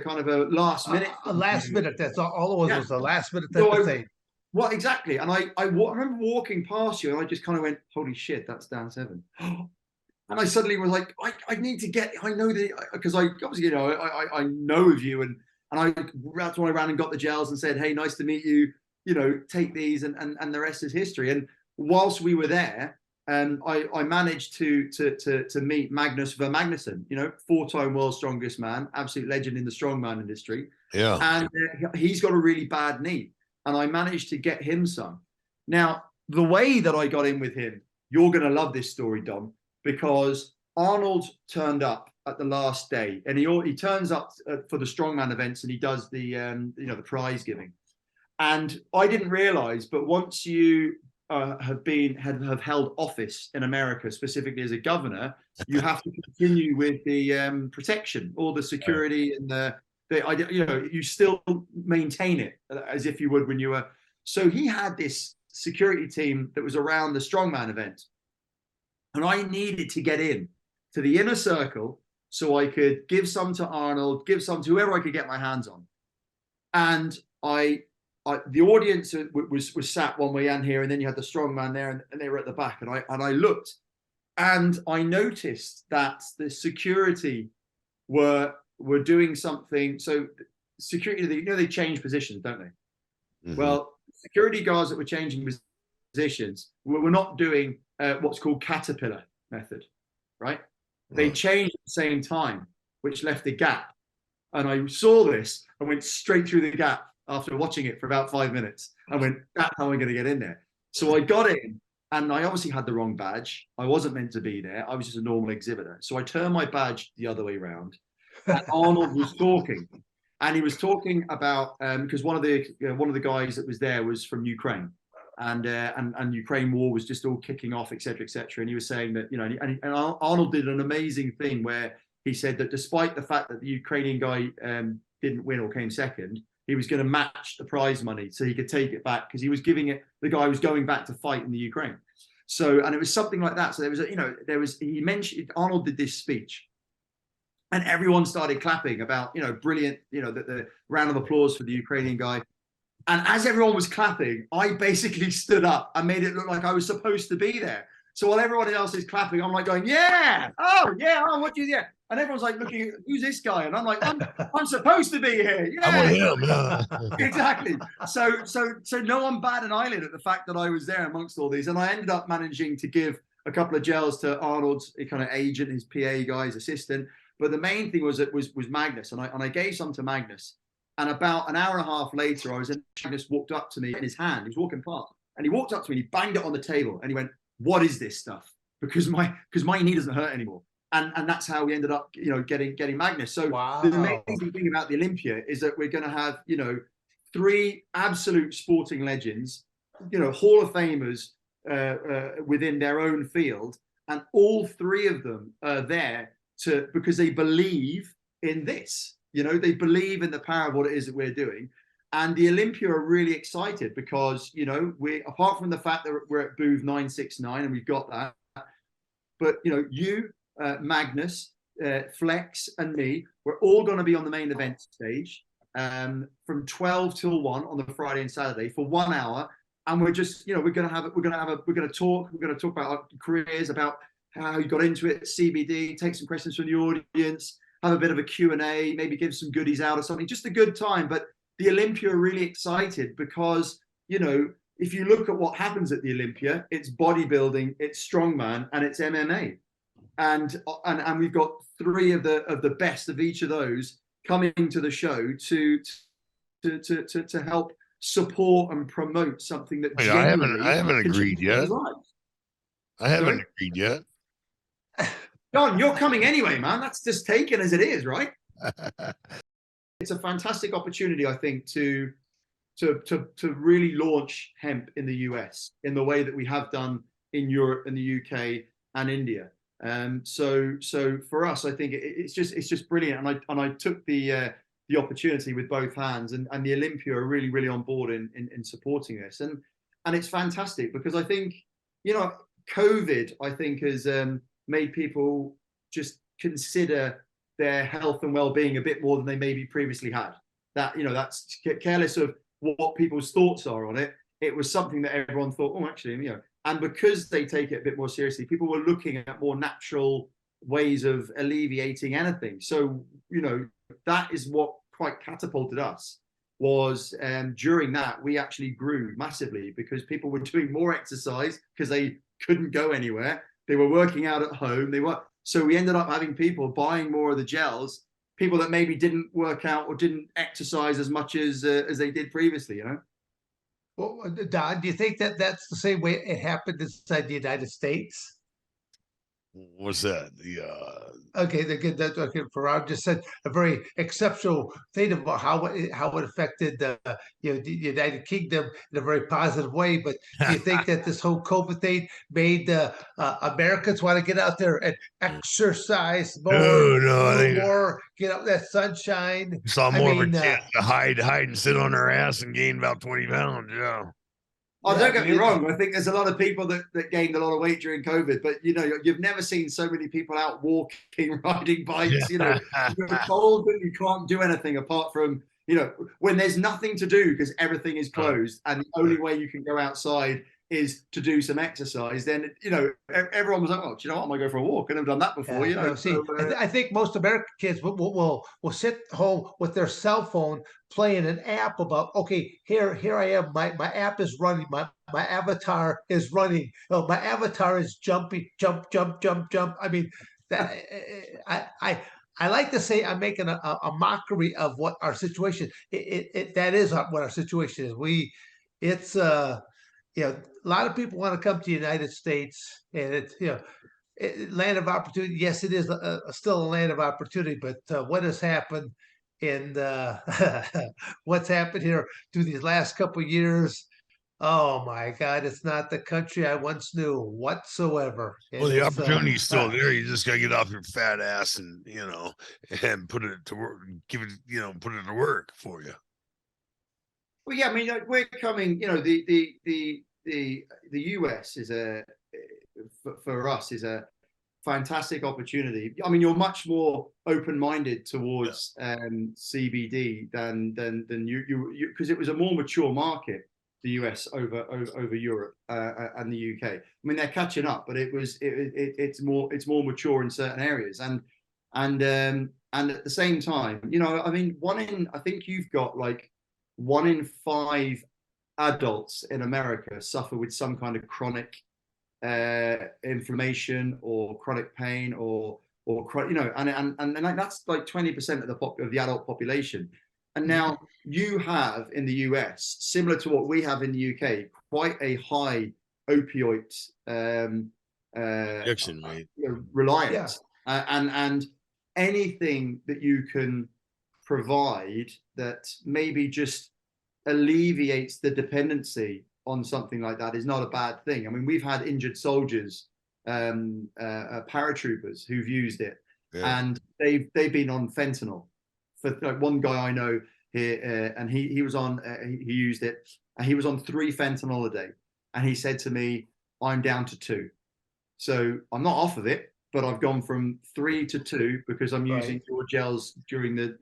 kind of a last minute. A last minute. That's all it was. Yeah. Was a last minute type of thing. Well, exactly. And I remember walking past you, and I just kind of went, "Holy shit, that's Dan Severn." And I suddenly was like, I need to get. I know that, because I obviously, you know, I know of you, and that's when I ran and got the gels and said, "Hey, nice to meet you. You know, take these," and the rest is history. And whilst we were there, I managed to meet Magnus Vermagnusson, you know, 4-time world's strongest man, absolute legend in the strongman industry. Yeah. And he's got a really bad knee, and I managed to get him some. Now, the way that I got in with him, you're going to love this story, Dom, because Arnold turned up at the last day, and he turns up for the strongman events, and he does the you know, the prize giving. And I didn't realize, but once you have held office in America, specifically as a governor, you have to continue with the protection, or the security, and you know, you still maintain it as if you would when you were. So he had this security team that was around the strongman event, and I needed to get in to the inner circle so I could give some to Arnold, give some to whoever I could get my hands on. And the audience was sat one way and here, and then you had the strongman there, and they were at the back. And I looked, and I noticed that the security were doing something. So security, you know, they change positions, don't they? Well, security guards that were changing positions were not doing what's called caterpillar method, right? They changed at the same time, which left a gap. And I saw this and went straight through the gap after watching it for about 5 minutes. I went, that's how I'm going to get in there. So I got in, and I obviously had the wrong badge. I wasn't meant to be there. I was just a normal exhibitor. So I turned my badge the other way around, and Arnold was talking. And he was talking about, because one of the guys that was there was from Ukraine, and Ukraine war was just all kicking off, et cetera, et cetera. And he was saying that, you know, and Arnold did an amazing thing where he said that despite the fact that the Ukrainian guy didn't win or came second, he was going to match the prize money so he could take it back, because he was giving it, the guy was going back to fight in the Ukraine. So, and it was something like that. So there was, you know, he mentioned, Arnold did this speech, and everyone started clapping about, you know, brilliant, you know, the round of applause for the Ukrainian guy. And as everyone was clapping, I basically stood up and made it look like I was supposed to be there. So while everyone else is clapping, I'm like going, yeah, oh, what do you, yeah. And everyone's like looking, who's this guy? And I'm like, I'm supposed to be here. Yeah. I'm with him. Exactly. So no one batted an eyelid at the fact that I was there amongst all these. And I ended up managing to give a couple of gels to Arnold's kind of agent, his PA guy, his assistant. But the main thing was Magnus. And I gave some to Magnus. And about an hour and a half later, Magnus walked up to me in his hand. He was walking past, and he walked up to me and he banged it on the table, and he went, "What is this stuff?" Because my knee doesn't hurt anymore. And that's how we ended up, you know, getting Magnus. So wow. The amazing thing about the Olympia is that we're going to have, you know, 3 absolute sporting legends, you know, Hall of Famers within their own field, and all 3 of them are there because they believe in this. You know, they believe in the power of what it is that we're doing. And the Olympia are really excited because, you know, apart from the fact that we're at booth 969 and we've got that, but, you know, you, Magnus, Flex, and me, we're all going to be on the main event stage from 12 till 1 on the Friday and Saturday for 1 hour. And we're just, you know, we're going to talk about our careers, about how you got into it, CBD, take some questions from the audience, have a bit of a Q&A, maybe give some goodies out or something, just a good time. But the Olympia are really excited because, you know, if you look at what happens at the Olympia, it's bodybuilding, it's strongman, and it's MMA. And we've got 3 of the best of each of those coming to the show to help support and promote something that I haven't agreed yet. I haven't agreed yet. John, you're coming anyway, man. That's just taken as it is, right? it's a fantastic opportunity, I think, to really launch hemp in the US in the way that we have done in Europe and the UK and India. So for us, I think it's just brilliant, and I took the opportunity with both hands, and the Olympia are really on board in supporting this, and it's fantastic because I think, you know, COVID, I think, has made people just consider their health and well-being a bit more than they maybe previously had. That, you know, that's careless of what people's thoughts are on it. It was something that everyone thought, oh, actually, you know, and because they take it a bit more seriously, people were looking at more natural ways of alleviating anything. So, you know, that is what quite catapulted us, was during that, we actually grew massively because people were doing more exercise because they couldn't go anywhere. They were working out at home. So we ended up having people buying more of the gels, people that maybe didn't work out or didn't exercise as much as they did previously, you know? Well, Don, do you think that that's the same way it happened inside the United States? What's that? Okay, okay. Farad just said a very exceptional thing about how it affected the United Kingdom in a very positive way. But do you think that this whole COVID thing made Americans want to get out there and exercise more, No, I move think more, get out that sunshine? saw I more of a mean, chance to hide and sit on their ass and gain about 20 pounds. Yeah. Oh, yeah, don't get me wrong. I think there's a lot of people that gained a lot of weight during COVID, but you know, you've never seen so many people out walking, riding bikes. You know, you're told that you can't do anything apart from, you know, when there's nothing to do because everything is closed, and the only way you can go outside is to do some exercise. Then, you know, everyone was like, "Oh, do you know what? I'm gonna go for a walk. I've never done that before." Yeah, You know, see, I think most American kids will sit home with their cell phone playing an app about, okay, here I am, my app is running, my avatar is running, oh, my avatar is jumping, jump. I mean, that I like to say I'm making a mockery of what our situation. That is what our situation is. It's you know, a lot of people want to come to the United States, and it's, you know, land of opportunity. Yes, it is still a land of opportunity, but what has happened in what's happened here through these last couple of years? Oh my God, it's not the country I once knew whatsoever. Well, And the it's opportunity's still there. You just gotta get off your fat ass and, you know, and put it to work, give it, you know, put it to work for you. well, yeah, I mean, like, we're coming. You know, the US is for us is a fantastic opportunity. I mean, you're much more open-minded towards CBD than you because it was a more mature market, the US over Europe and the UK. I mean, they're catching up, but it's more mature in certain areas, and at the same time, you know, I mean, I think you've got like 1 in 5 adults in America suffer with some kind of chronic inflammation or chronic pain or you know, and that's like 20% of the adult population. And now you have in the US, similar to what we have in the UK, quite a high opioid Addiction rate. reliance, and anything that you can provide that maybe just alleviates the dependency on something like that is not a bad thing. I mean, we've had injured soldiers, paratroopers who've used it, and they've been on fentanyl. For like one guy I know here, and he was on, he used it, and he was on 3 fentanyl a day, and he said to me, "I'm down to 2." So I'm not off of it, but I've gone from 3 to 2 because I'm using your gels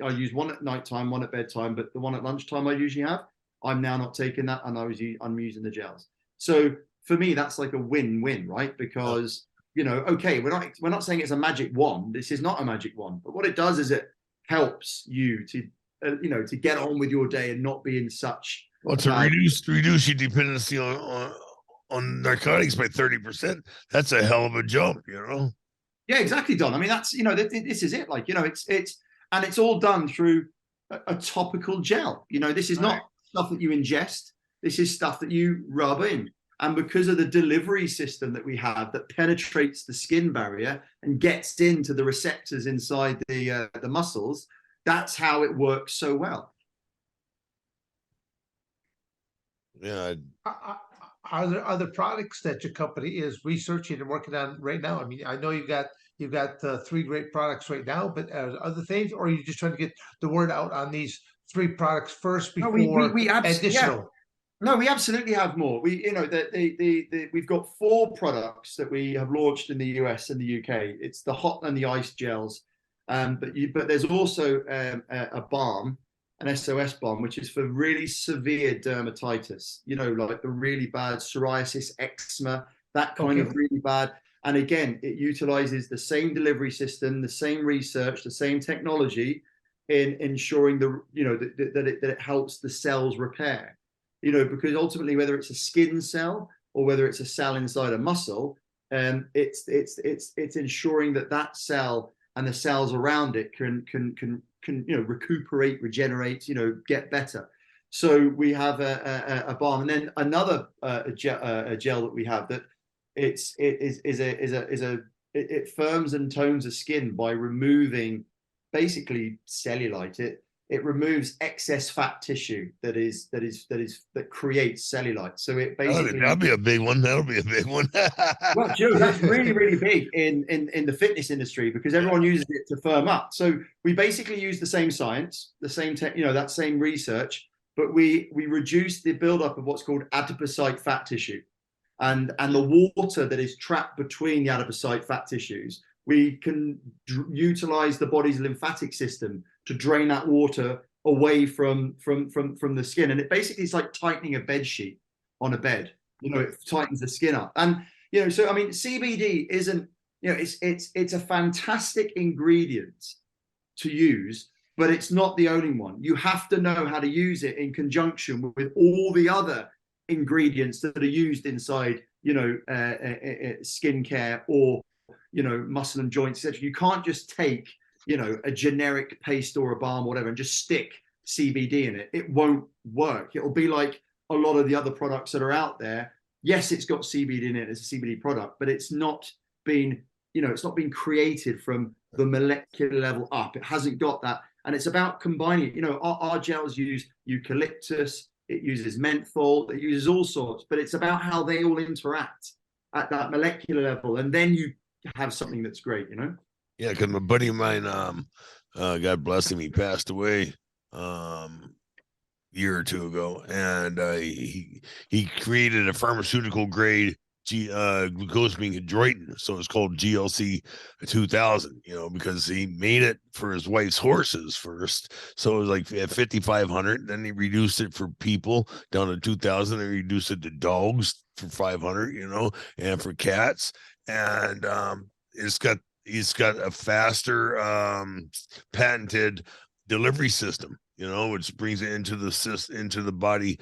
I use one at nighttime, one at bedtime, but the one at lunchtime I usually have, I'm now not taking that, and I'm using the gels. So for me, that's like a win-win, right? Because, you know, okay, we're not saying it's a magic wand. This is not a magic wand, but what it does is it helps you to, you know, to get on with your day and not be in such. Well, to reduce your dependency on narcotics by 30%. That's a hell of a jump, you know. Yeah, exactly, Don. I mean, that's, you know, this is it. Like, you know, it's all done through a topical gel. You know, this is not stuff that you ingest. This is stuff that you rub in. And because of the delivery system that we have that penetrates the skin barrier and gets into the receptors inside the muscles, That's how it works so well. Yeah. Are there other products that your company is researching and working on right now? I mean, I know you've got 3 great products right now, but are there other things, or are you just trying to get the word out on these 3 products first No, before yeah. additional? No, we absolutely have more. We've got 4 products that we have launched in the US and the UK. It's the hot and the ice gels, but there's also a balm, an SOS balm, which is for really severe dermatitis. You know, like the really bad psoriasis, eczema, that kind of really bad. And again, it utilizes the same delivery system, the same research, the same technology in ensuring that it helps the cells repair. You know, because ultimately, whether it's a skin cell or whether it's a cell inside a muscle, it's ensuring that cell and the cells around it can recuperate, regenerate, get better. So we have a balm, and then another gel that we have that it firms and tones the skin by removing basically cellulite. It removes excess fat tissue that creates cellulite. So it basically that'll be a big one. That'll be a big one. Well, Joe, that's really, really big in the fitness industry because everyone uses it to firm up. So we basically use the same science, the same that same research, but we reduce the buildup of what's called adipocyte fat tissue, and the water that is trapped between the adipocyte fat tissues. We can utilize the body's lymphatic system to drain that water away from the skin, and it basically is like tightening a bed sheet on a bed. It tightens the skin up, and so I mean, CBD isn't, it's a fantastic ingredient to use, but it's not the only one. You have to know how to use it in conjunction with all the other ingredients that are used inside, skincare or muscle and joints, etc. You can't just take, a generic paste or a balm or whatever and just stick CBD in it. It won't work. It'll be like a lot of the other products that are out there. Yes, it's got CBD in it, it's a CBD product, but it's not been created from the molecular level up. It hasn't got that. And it's about combining, our gels use eucalyptus, it uses menthol, it uses all sorts, but it's about how they all interact at that molecular level. And then you have something that's great, Yeah, because my buddy of mine, God bless him, he passed away year or two ago, and he created a pharmaceutical grade glucosamine chondroitin, so it's called GLC 2000. Because he made it for his wife's horses first, so it was like at 5,500. Then he reduced it for people down to 2,000, and reduced it to dogs for 500. And for cats, and he's got a faster patented delivery system, which brings it into the body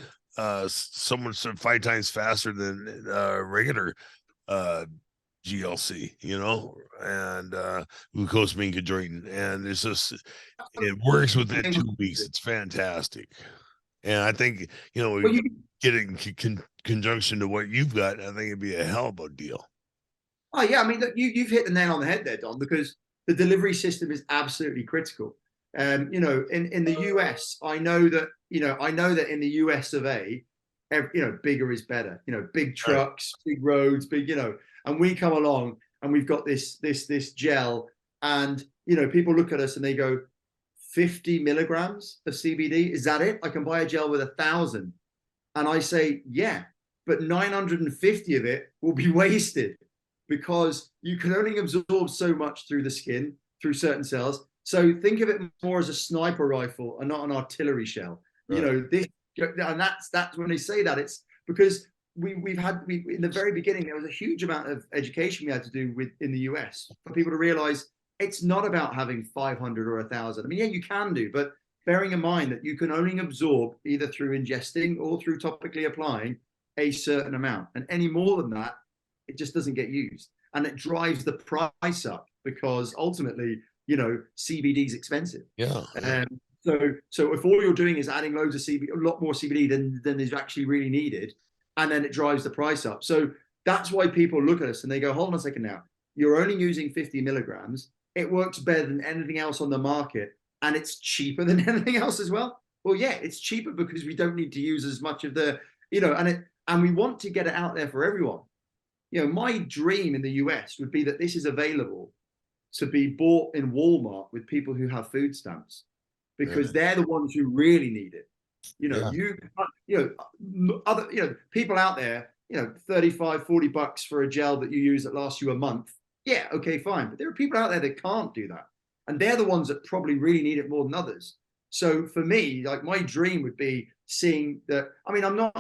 somewhat 5 times faster than regular GLC, and glucosamine chondroitin, and it works within 2 weeks. It's fantastic, and I think we get it in conjunction to what you've got. I think it'd be a hell of a deal. Oh yeah, I mean, look, you've hit the nail on the head there, Don, because the delivery system is absolutely critical. In the US, I know that in the US of A, bigger is better. Big trucks, big roads, and we come along and we've got this gel, and people look at us and they go, 50 milligrams of CBD, is that it? I can buy a gel with 1,000, and I say, yeah, but 950 of it will be wasted because you can only absorb so much through the skin, through certain cells. So think of it more as a sniper rifle and not an artillery shell. Right. And that's when they say that, it's because we in the very beginning, there was a huge amount of education we had to do in the US for people to realize it's not about having 500 or 1,000. I mean, yeah, you can do, but bearing in mind that you can only absorb either through ingesting or through topically applying a certain amount, and any more than that, it just doesn't get used, and it drives the price up because ultimately, CBD is expensive. Yeah. So if all you're doing is adding loads of CBD, a lot more CBD than is actually really needed, and then it drives the price up. So that's why people look at us and they go, hold on a second now, you're only using 50 milligrams. It works better than anything else on the market. and it's cheaper than anything else as well. Well, yeah, it's cheaper because we don't need to use as much of the, and we want to get it out there for everyone. My dream in the US would be that this is available to be bought in Walmart with people who have food stamps, because they're the ones who really need it. People out there, 35, $40 for a gel that you use that lasts you a month. Yeah, okay, fine. But there are people out there that can't do that. And they're the ones that probably really need it more than others. So for me, like, my dream would be seeing that. I mean, don't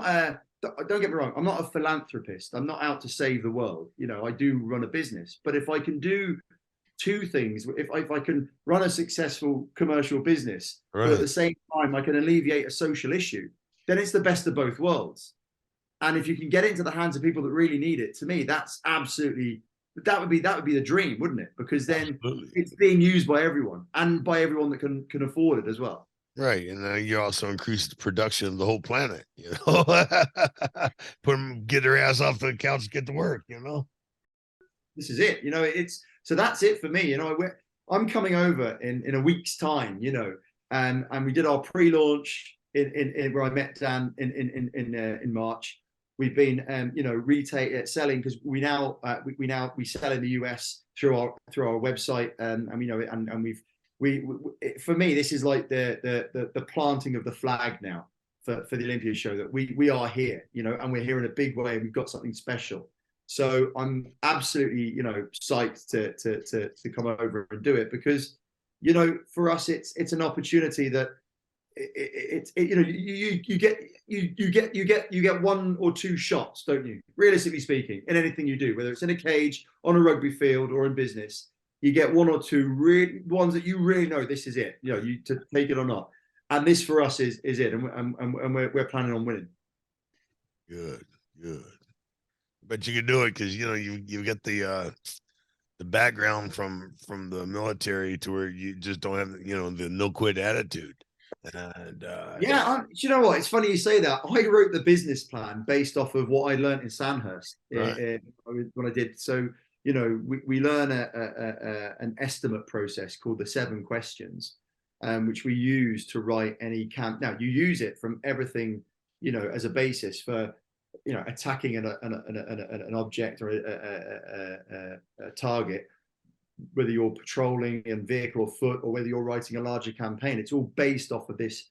get me wrong, I'm not a philanthropist. I'm not out to save the world. I do run a business. But if I can do two things, if I can run a successful commercial business, but at the same time I can alleviate a social issue, then it's the best of both worlds. And if you can get it into the hands of people that really need it, to me, that would be the dream, wouldn't it? Because then it's being used by everyone, and by everyone that can afford it as well. Right, and then you also increase the production of the whole planet. Put them, get their ass off the couch, get to work. This is it. So that's it for me. I'm coming over in a week's time. And we did our pre-launch in where I met Dan in March. We've been retail selling, because we sell in the US through our website, and for me, this is like the planting of the flag now for the Olympia show, that we are here, and we're here in a big way. We've got something special. So I'm absolutely, psyched to come over and do it, because, for us, it's an opportunity that you get one or two shots, don't you? Realistically speaking, in anything you do, whether it's in a cage, on a rugby field, or in business, you get one or two ones that you really know this is it. You to take it or not. And this for us is it, and we're planning on winning. Good. But you can do it because you get the background from the military, to where you just don't have the no quit attitude. And you know what? It's funny you say that. I wrote the business plan based off of what I learned in Sandhurst when I did. So we learn an estimate process called the 7 questions, which we use to write any camp. Now you use it from everything as a basis for attacking an object or a target, whether you're patrolling in vehicle or foot, or whether you're writing a larger campaign. It's all based off of this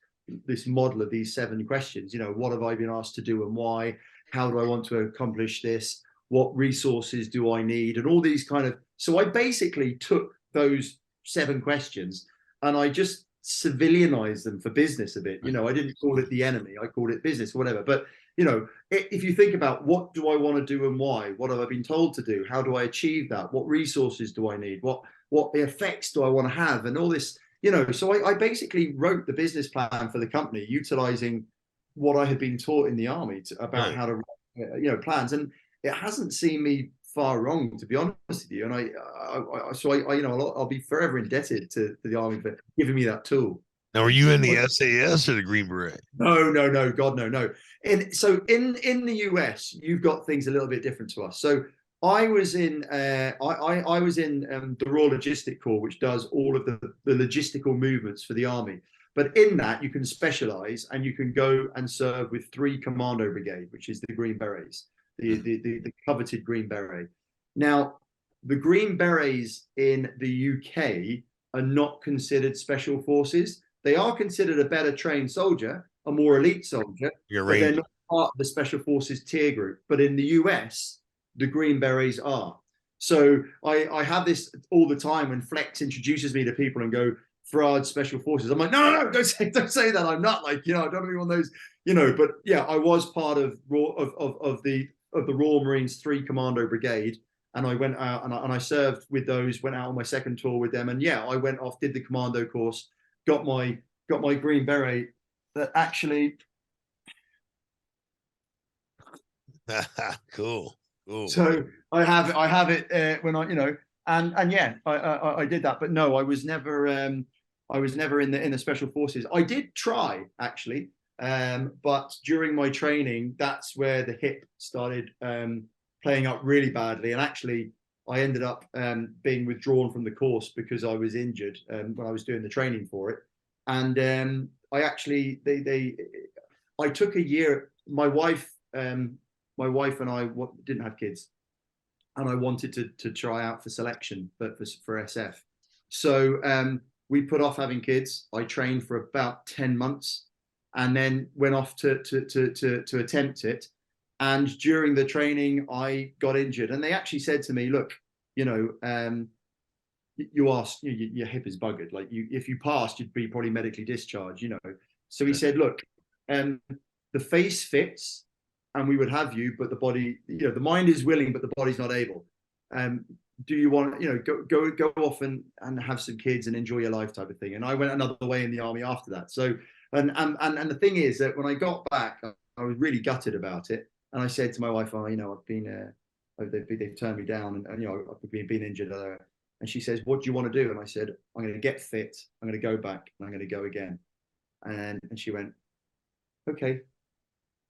model of these 7 questions. What have I been asked to do and why? How do I want to accomplish this? What resources do I need? And all these so I basically took those 7 questions and I just civilianized them for business a bit. I didn't call it the enemy. I called it business, whatever. But if you think about, what do I want to do and why? What have I been told to do? How do I achieve that? What resources do I need? What effects do I want to have? And all this, so I basically wrote the business plan for the company, utilizing what I had been taught in the army about how to write, plans. And it hasn't seen me far wrong, to be honest with you. And I'll be forever indebted to the army for giving me that tool. Now, are you in the SAS or the Green Beret? No, God, no. And so in the US, you've got things a little bit different to us. So I was in the Royal Logistic Corps, which does all of the logistical movements for the army. But in that, you can specialize, and you can go and serve with 3 Commando Brigade, which is the Green Berets, the coveted Green Beret. Now, the Green Berets in the UK are not considered special forces. They are considered a better trained soldier, a more elite soldier, but they're not part of the special forces tier group. But in the US, the Green Berets are. So I have this all the time when Flex introduces me to people and go, Farad Special Forces. I'm like, no, don't say that. I'm not I don't have any one of those, But yeah, I was part of the Royal Marines 3 Commando Brigade, and I went out and I served with those. Went out on my second tour with them, and yeah, I went off, did the commando course, got my Green Beret. That actually, cool. So I have it when I and yeah, I did that, but no, I was never in the special forces. I did try actually, but during my training, that's where the hip started playing up really badly. And actually, I ended up being withdrawn from the course because I was injured when I was doing the training for it. And I actually, I took a year. My wife and I didn't have kids, and I wanted to try out for selection, but for SF. So we put off having kids. I trained for about 10 months, and then went off to attempt it. And during the training, I got injured, and they actually said to me, "Look, you know, your hip is buggered. Like if you passed, you'd be probably medically discharged, you know." So he said, "Look, the face fits, and we would have you, but the body, you know, the mind is willing, but the body's not able. Do you want, you know, go off and have some kids and enjoy your life type of thing?" And I went another way in the army after that. So, and the thing is that when I got back, I was really gutted about it. And I said to my wife, "Oh, you know, I've been, they've turned me down, and you know, I've been injured." And she says, "What do you want to do?" And I said, "I'm going to get fit. I'm going to go back, and I'm going to go again." And she went, "Okay."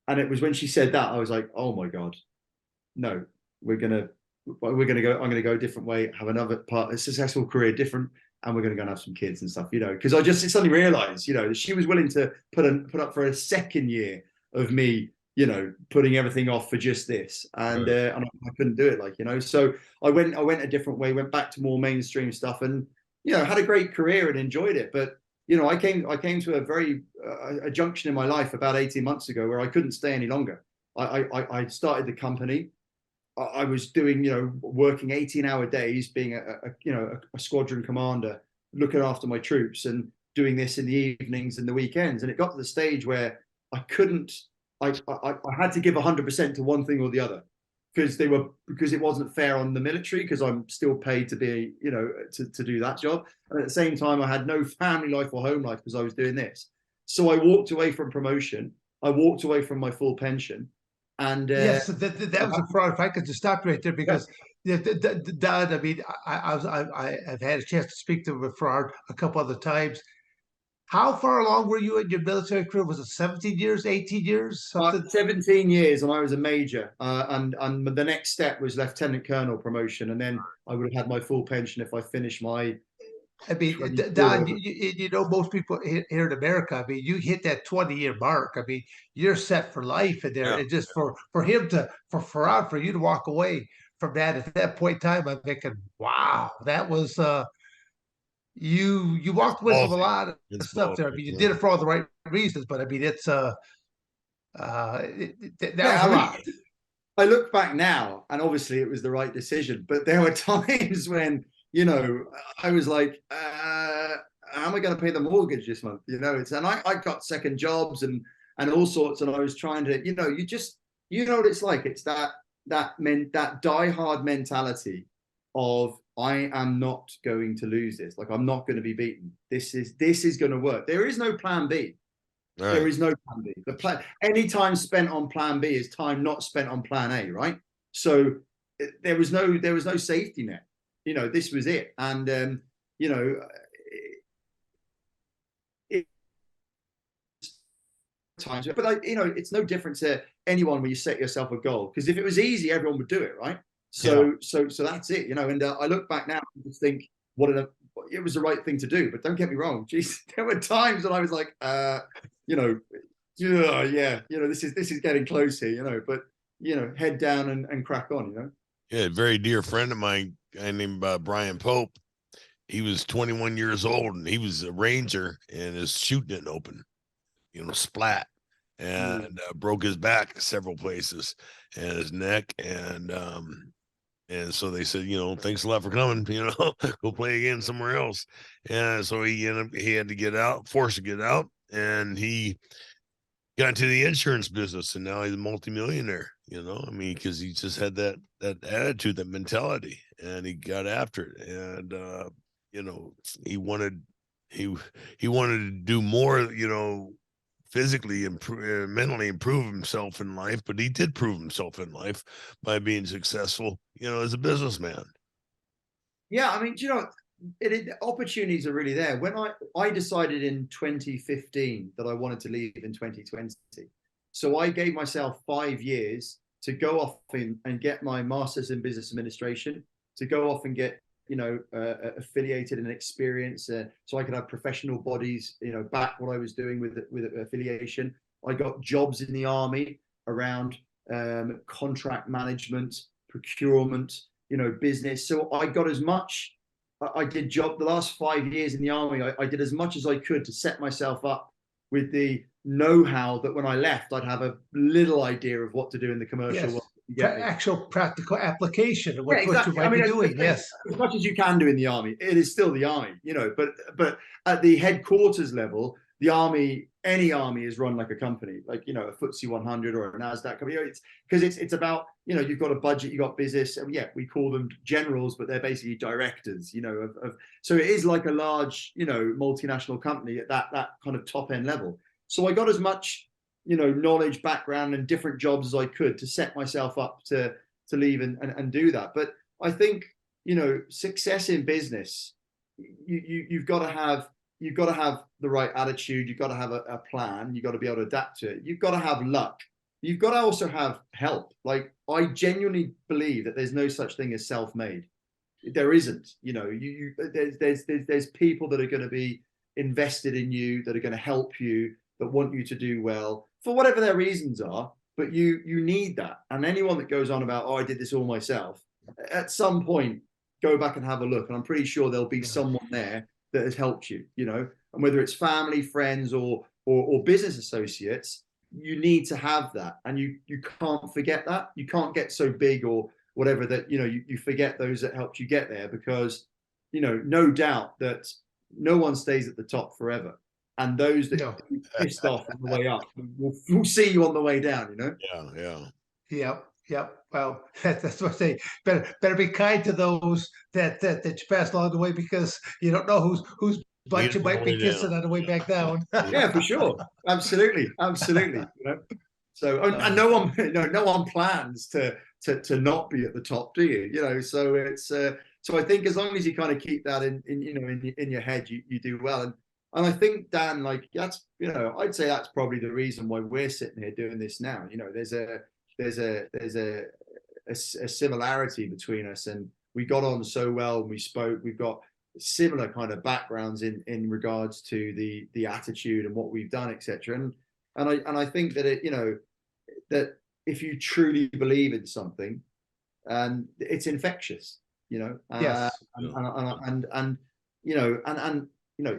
And it was when she said that, I was like, "Oh my God, no, we're going to go, I'm going to go a different way, have another part, a successful career, different, and we're going to go and have some kids and stuff," you know, because I just suddenly realized, you know, that she was willing to put up for a second year of me, you know, putting everything off for just this. And, Right. and I couldn't do it, like, you know, so I went a different way, went back to more mainstream stuff, and, you know, had a great career and enjoyed it. But, you know, I came to a very, a junction in my life about 18 months ago where I couldn't stay any longer. I started the company. I was doing, you know, working 18-hour days, being a squadron commander, looking after my troops, and doing this in the evenings and the weekends. And it got to the stage where I couldn't, I had to give 100% to one thing or the other, because it wasn't fair on the military, because I'm still paid to be, you know, to do that job. And at the same time, I had no family life or home life because I was doing this. So I walked away from promotion. I walked away from my full pension. And yes, that was a fraud. If I could just stop you right there, because Don, I mean, I've had a chance to speak to Farad a couple other times. How far along were you in your military career? Was it 17 years, 18 years, something? 17 years, and I was a major, and the next step was lieutenant colonel promotion, and then I would have had my full pension if I finished my I mean, 24. Don, you know, most people here in America, I mean, you hit that 20-year mark. I mean, you're set for life in there. Yeah. And just for him to, Farad, for you to walk away from that at that point in time, I'm thinking, wow, that was, you It's walked away from a ballsy. lot of It's stuff there. I ballsy. mean, you did Yeah. it for all the right reasons, but I mean, it's, that was Yeah, a I mean, lot. I look back now, and obviously it was the right decision, but there were times when, you know, I was like, how am I going to pay the mortgage this month? You know, and I got second jobs and all sorts, and I was trying to, you know, you know what it's like. It's that diehard mentality of, I am not going to lose this. Like, I'm not going to be beaten. This is going to work. There is no plan B. All There right. is no plan B. Any time spent on plan B is time not spent on plan A, right? So there was no safety net. You know, this was it. And you know, times, but like, you know, it's no different to anyone when you set yourself a goal, because if it was easy, everyone would do it, right? So that's it, you know. And I look back now and just think, it was the right thing to do. But don't get me wrong, geez, there were times when I was like, you know, yeah, you know, this is getting close here, you know. But you know, head down and crack on, you know. Yeah, a very dear friend of mine, guy named Brian Pope. He was 21 years old, and he was a ranger, and his shoot didn't open, you know, splat, and broke his back several places and his neck. And so they said, you know, thanks a lot for coming, you know, go play again somewhere else. And so he had to get out, forced to get out, and he got into the insurance business, and now he's a multimillionaire, you know. I mean, because he just had that attitude, that mentality, and he got after it. And you know, he wanted he he wanted to do more, you know, physically improve, mentally improve himself in life, but he did prove himself in life by being successful, you know, as a businessman. Yeah, I mean, do you know, opportunities are really there. When I decided in 2015 that I wanted to leave in 2020, so I gave myself 5 years to go off and get my master's in business administration, to go off and get, affiliated and experience, so I could have professional bodies, back what I was doing with affiliation. I got jobs in the army around contract management, procurement, business. So I got as much. I did the last 5 years in the army. I did as much as I could to set myself up with the know-how that when I left, I'd have a little idea of what to do in the commercial world. Actual practical application of what exactly. you might be doing. Yes, as much as you can do in the army, it is still the army, But at the headquarters level, the army, any army, is run like a company, like a FTSE 100 or a Nasdaq company. It's because it's about you've got a budget, you've got business, and we call them generals, but they're basically directors. So it is like a large multinational company at that kind of top end level. So I got as much knowledge, background, and different jobs as I could to set myself up to leave and do that. But I think success in business, you've got to have the right attitude. You've got to have a plan. You've got to be able to adapt to it. You've got to have luck. You've got to also have help. Like, I genuinely believe that there's no such thing as self-made. There isn't. There's people that are going to be invested in you, that are going to help you, that want you to do well for whatever their reasons are. But you need that. And anyone that goes on about, I did this all myself, at some point, go back and have a look. And I'm pretty sure there'll be someone there that has helped you, and whether it's family, friends, or business associates, you need to have that. And you can't forget that. You can't get so big or whatever that, you forget those that helped you get there, because, no doubt that no one stays at the top forever. And those that pissed off on the way up, we'll see you on the way down, Yep. Well, that's what I say. Better be kind to those that you pass along the way, because you don't know whose butt you might be kissing on the way back down. Yeah, for sure. Absolutely. So, and no one plans to not be at the top, do you? So it's so I think as long as you kind of keep that in your head, you do well. And I think, Dan, like, that's, I'd say that's probably the reason why we're sitting here doing this now. There's a similarity between us, and we got on so well, and we spoke. We've got similar kind of backgrounds in regards to the attitude and what we've done, etc. And I think that that if you truly believe in something, and it's infectious, Yes.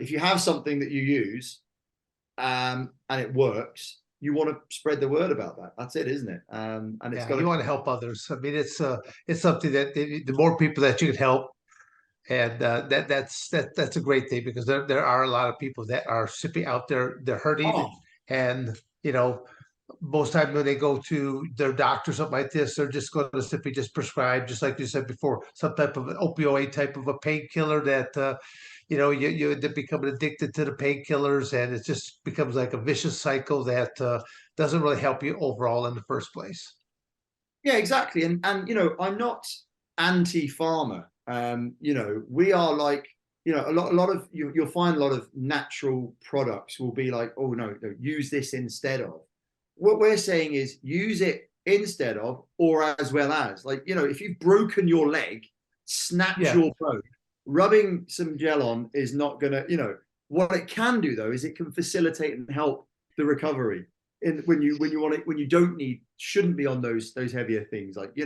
If you have something that you use, and it works, you want to spread the word about that. That's it, isn't it? And it's got you want to help others. I mean, it's something that the more people that you can help, and that's a great thing, because there are a lot of people that are simply out there, they're hurting, and most time when they go to their doctor, something like this, they're just going to simply just prescribe, just like you said before, some type of an opioid type of a painkiller that you end up becoming addicted to the painkillers, and it just becomes like a vicious cycle that doesn't really help you overall in the first place. Yeah, exactly. And I'm not anti-pharma. We are like, a lot of you'll find a lot of natural products will be like, oh no, use this instead of. What we're saying is use it instead of, or as well as. Like, if you've broken your leg, snap your bone. Rubbing some gel on is not gonna, what it can do though is it can facilitate and help the recovery when you want it, when you shouldn't be on those heavier things, like,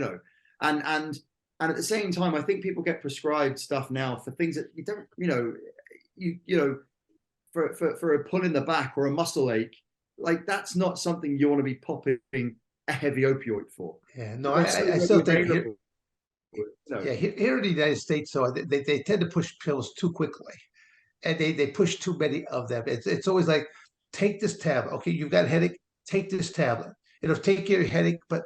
and at the same time, I think people get prescribed stuff now for things that you don't, for a pull in the back or a muscle ache. Like, that's not something you want to be popping a heavy opioid for. Yeah, no, I still think here in the United States, so they tend to push pills too quickly, and they push too many of them. It's always like, take this tablet. Okay, you've got a headache, take this tablet. It'll take care of your headache, but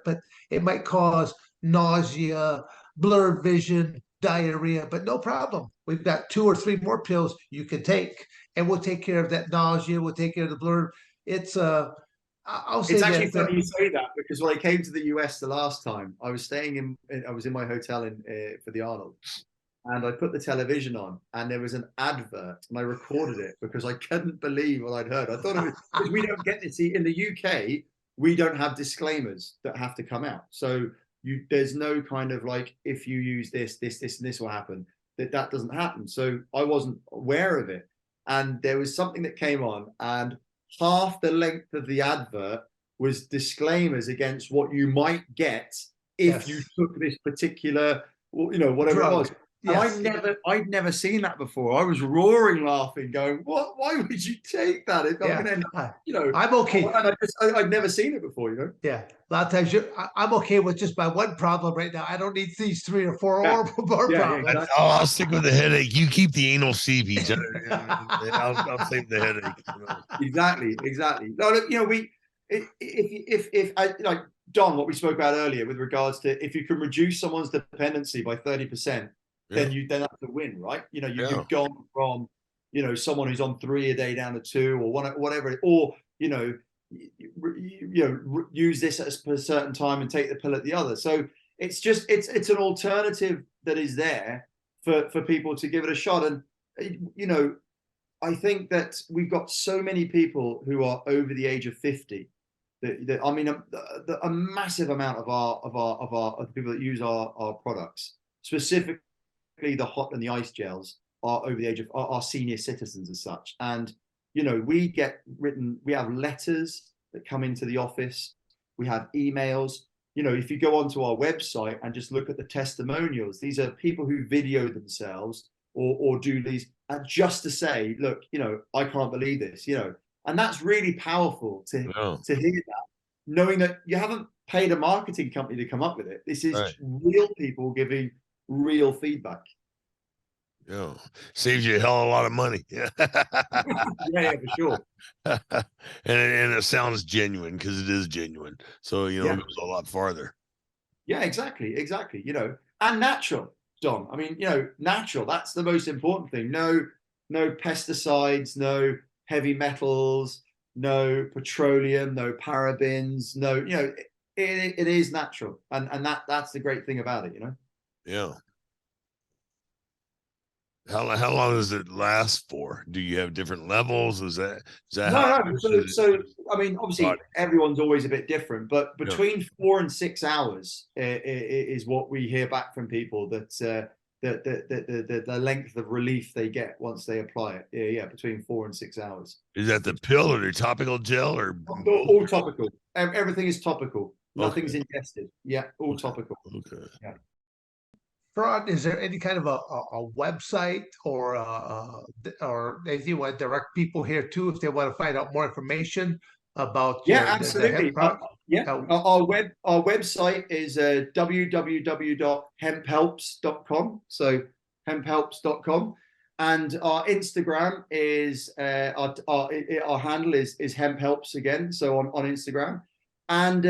it might cause nausea, blurred vision, diarrhea, but no problem. We've got 2 or 3 more pills you can take, and we'll take care of that nausea. We'll take care of the blur. It's I'll say it's actually funny you say that, because when I came to the US the last time, I was staying I was in my hotel for the Arnold, and I put the television on, and there was an advert, and I recorded it because I couldn't believe what I'd heard. I thought it was, because we don't get this in the UK. We don't have disclaimers that have to come out. So there's no kind of like, if you use this, and this will happen. That doesn't happen. So I wasn't aware of it. And there was something that came on, and half the length of the advert was disclaimers against what you might get if you took this particular, whatever Drug. it was. Yes. And I'd never seen that before. I was roaring laughing, going, "What? Why would you take that? If I'm going to end up, I'm okay." And I'd never seen it before, Yeah, a lot of times I'm okay with just my one problem right now. I don't need these 3 or 4 more problems. Exactly. I'll stick with the headache. You keep the anal seepage. I'll save the headache. Exactly. No, look, if like Don, what we spoke about earlier with regards to, if you can reduce someone's dependency by 30%, then that's a win, right? You've gone from someone who's on 3 a day down to 2 or whatever, or use this at a certain time and take the pill at the other. So it's an alternative that is there for people to give it a shot. And I think that we've got so many people who are over the age of 50. I mean, a massive amount of the people that use our products, specifically the hot and the ice gels, are over the age of our senior citizens as such. And we have letters that come into the office, we have emails. If you go onto our website and just look at the testimonials, these are people who video themselves or do these just to say, look, I can't believe this, and that's really powerful to hear that, knowing that you haven't paid a marketing company to come up with it. This is real people giving real feedback. Yeah, saves you a hell of a lot of money. yeah, for sure. and it sounds genuine, because it is genuine. So it goes a lot farther. Yeah, exactly. And natural, Don. I mean, natural. That's the most important thing. No pesticides, no heavy metals, no petroleum, no parabens. No, it is natural, and that's the great thing about it. Yeah. How long does it last for? Do you have different levels? Is that no? So I mean, obviously everyone's always a bit different, but between 4 and 6 hours is what we hear back from people, that the length of relief they get once they apply it. Yeah, between 4 and 6 hours. Is that the pill or the topical gel, or all topical? Everything is topical. Nothing's ingested. Yeah, all topical. Okay. Yeah. Farad, is there any kind of a website or anything you want to direct people here to if they want to find out more information about absolutely. Our website is www.hemphelps.com. So hemphelps.com, and our Instagram is our handle is hemphelps again. So on Instagram, and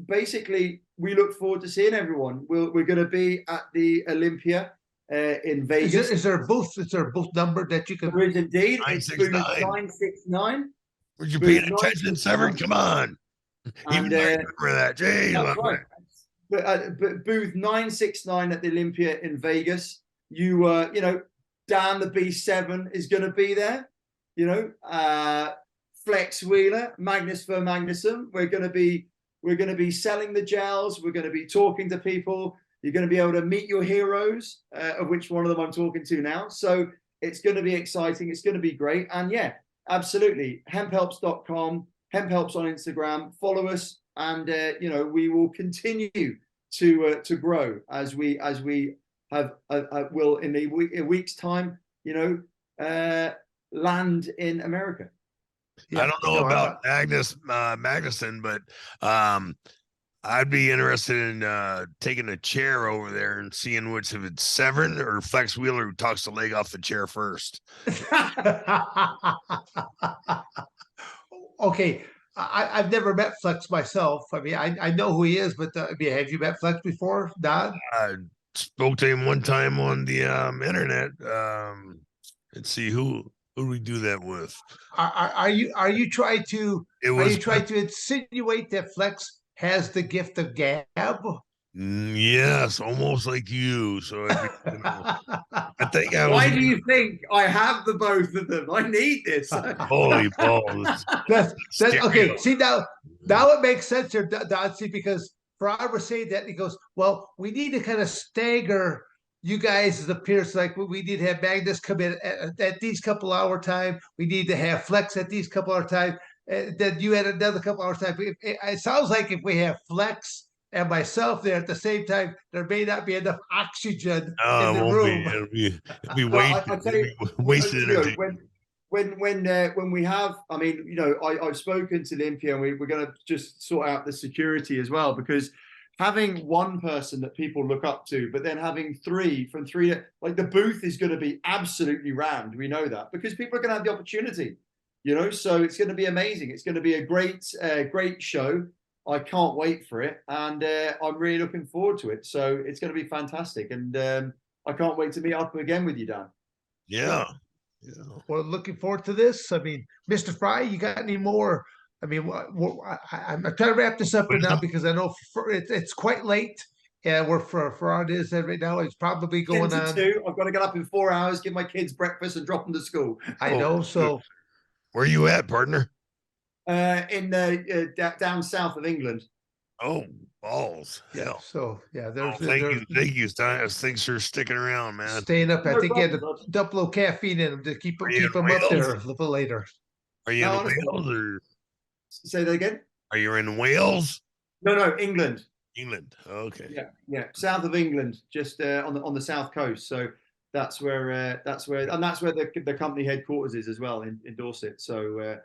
basically, we look forward to seeing everyone. We're going to be at the Olympia in Vegas. Is there a booth? Is there a booth number that you can? There is indeed. 969. Were you paying attention, Severn? Come on. Even I remember that. Jeez, right. But booth 969 at the Olympia in Vegas. Dan the B7 is going to be there. Flex Wheeler, Magnus for Magnusum. We're going to be selling the gels. We're going to be talking to people. You're going to be able to meet your heroes, of which one of them I'm talking to now. So it's going to be exciting. It's going to be great. And yeah, absolutely. Hemphelps.com, Hemphelps on Instagram. Follow us, and we will continue to grow as we have will in a week's time. Land in America. I don't know about Magnuson, but I'd be interested in taking a chair over there and seeing if it's Severn or Flex Wheeler who talks the leg off the chair first. Okay, I've never met Flex myself. I mean, I know who he is, but have you met Flex before, Don? I spoke to him one time on the internet. Let's see who we do that with. Are you trying to insinuate that Flex has the gift of gab? Yes, almost like you. So I think Why do you think I have the both of them? I need this. Holy balls. That's okay. See, now it makes sense here, Don. See, because Farad was saying that, he goes, well, we need to kind of stagger you guys' appearance. Like we need to have Magnus come in at these couple hour time. We need to have Flex at these couple hour time. Then you had another couple hours time. It sounds like if we have Flex and myself there at the same time, there may not be enough oxygen No, in it the won't be. room. It'll be Well, wasted. I tell you, Wasted energy. when we have, I mean, I've spoken to Olympia, and we're going to just sort out the security as well, because having one person that people look up to, but then having three, like the booth is going to be absolutely rammed. We know that, because people are going to have the opportunity, so it's going to be amazing. It's going to be a great show. I can't wait for it, and I'm really looking forward to it. So it's going to be fantastic, and I can't wait to meet up again with you, Dan. Yeah. Well, looking forward to this. I mean, Mr. Frye, you got any more? I mean, I'm trying to wrap this up now, because I know it's quite late. Yeah, we're for our is right now. It's probably 10 going to on. 2. I've got to get up in 4 hours, give my kids breakfast, and drop them to school. I know. So where you at, partner? In down south of England. Oh, balls. yeah. Hell. So yeah, Thank you. Thanks for sticking around, man. Staying up. I No think you had to problem, bud. dump a little caffeine in them to keep Are you in them up Wales? there a little later. Are you No, in honestly. Wales or Say that again. are you in Wales? No, England. England. Okay. Yeah, south of England, just on the south coast. So that's where the company headquarters is as well, in Dorset. So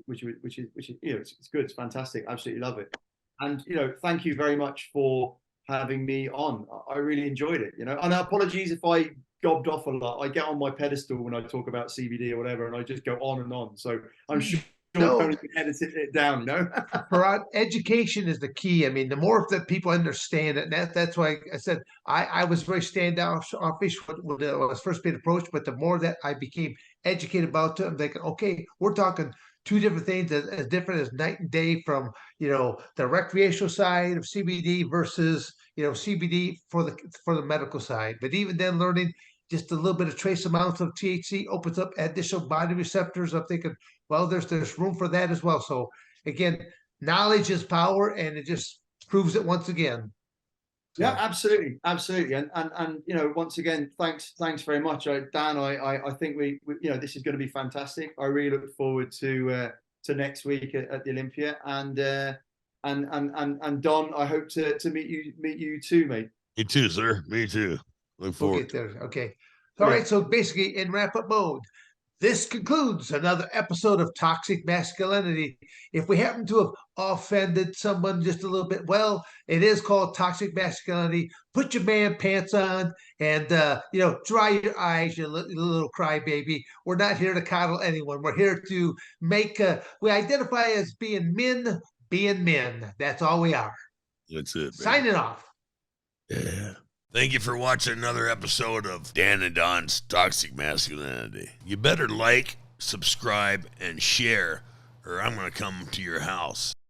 which is it's good. It's fantastic. Absolutely love it. And thank you very much for having me on. I really enjoyed it. And apologies if I gobbed off a lot. I get on my pedestal when I talk about CBD or whatever, and I just go on and on. So I'm sure Tony can edit it down. For education is the key. I mean, the more that people understand it, and that's why I said I was very standoffish when I was first being approached, but the more that I became educated about it, I'm thinking, okay, we're talking two different things as different as night and day, from the recreational side of CBD versus CBD for the medical side. But even then, learning just a little bit of trace amounts of THC opens up additional body receptors. I'm thinking, well, there's room for that as well. So again, knowledge is power, and it just proves it once again. So. Yeah, absolutely, and once again, thanks very much, Dan. I think we this is going to be fantastic. I really look forward to next week at the Olympia, and Don, I hope to meet you too, mate. Me too, sir. Me too. Look forward. We'll get there. Okay. All right. So basically, in wrap up mode, this concludes another episode of Toxic Masculinity. If we happen to have offended someone just a little bit, well, it is called Toxic Masculinity. Put your man pants on, and dry your eyes, you little crybaby. We're not here to coddle anyone. We're here to we identify as being men. That's all we are. That's it, baby. Signing off. Yeah. Thank you for watching another episode of Dan and Don's Toxic Masculinity. You better like, subscribe, and share, or I'm going to come to your house.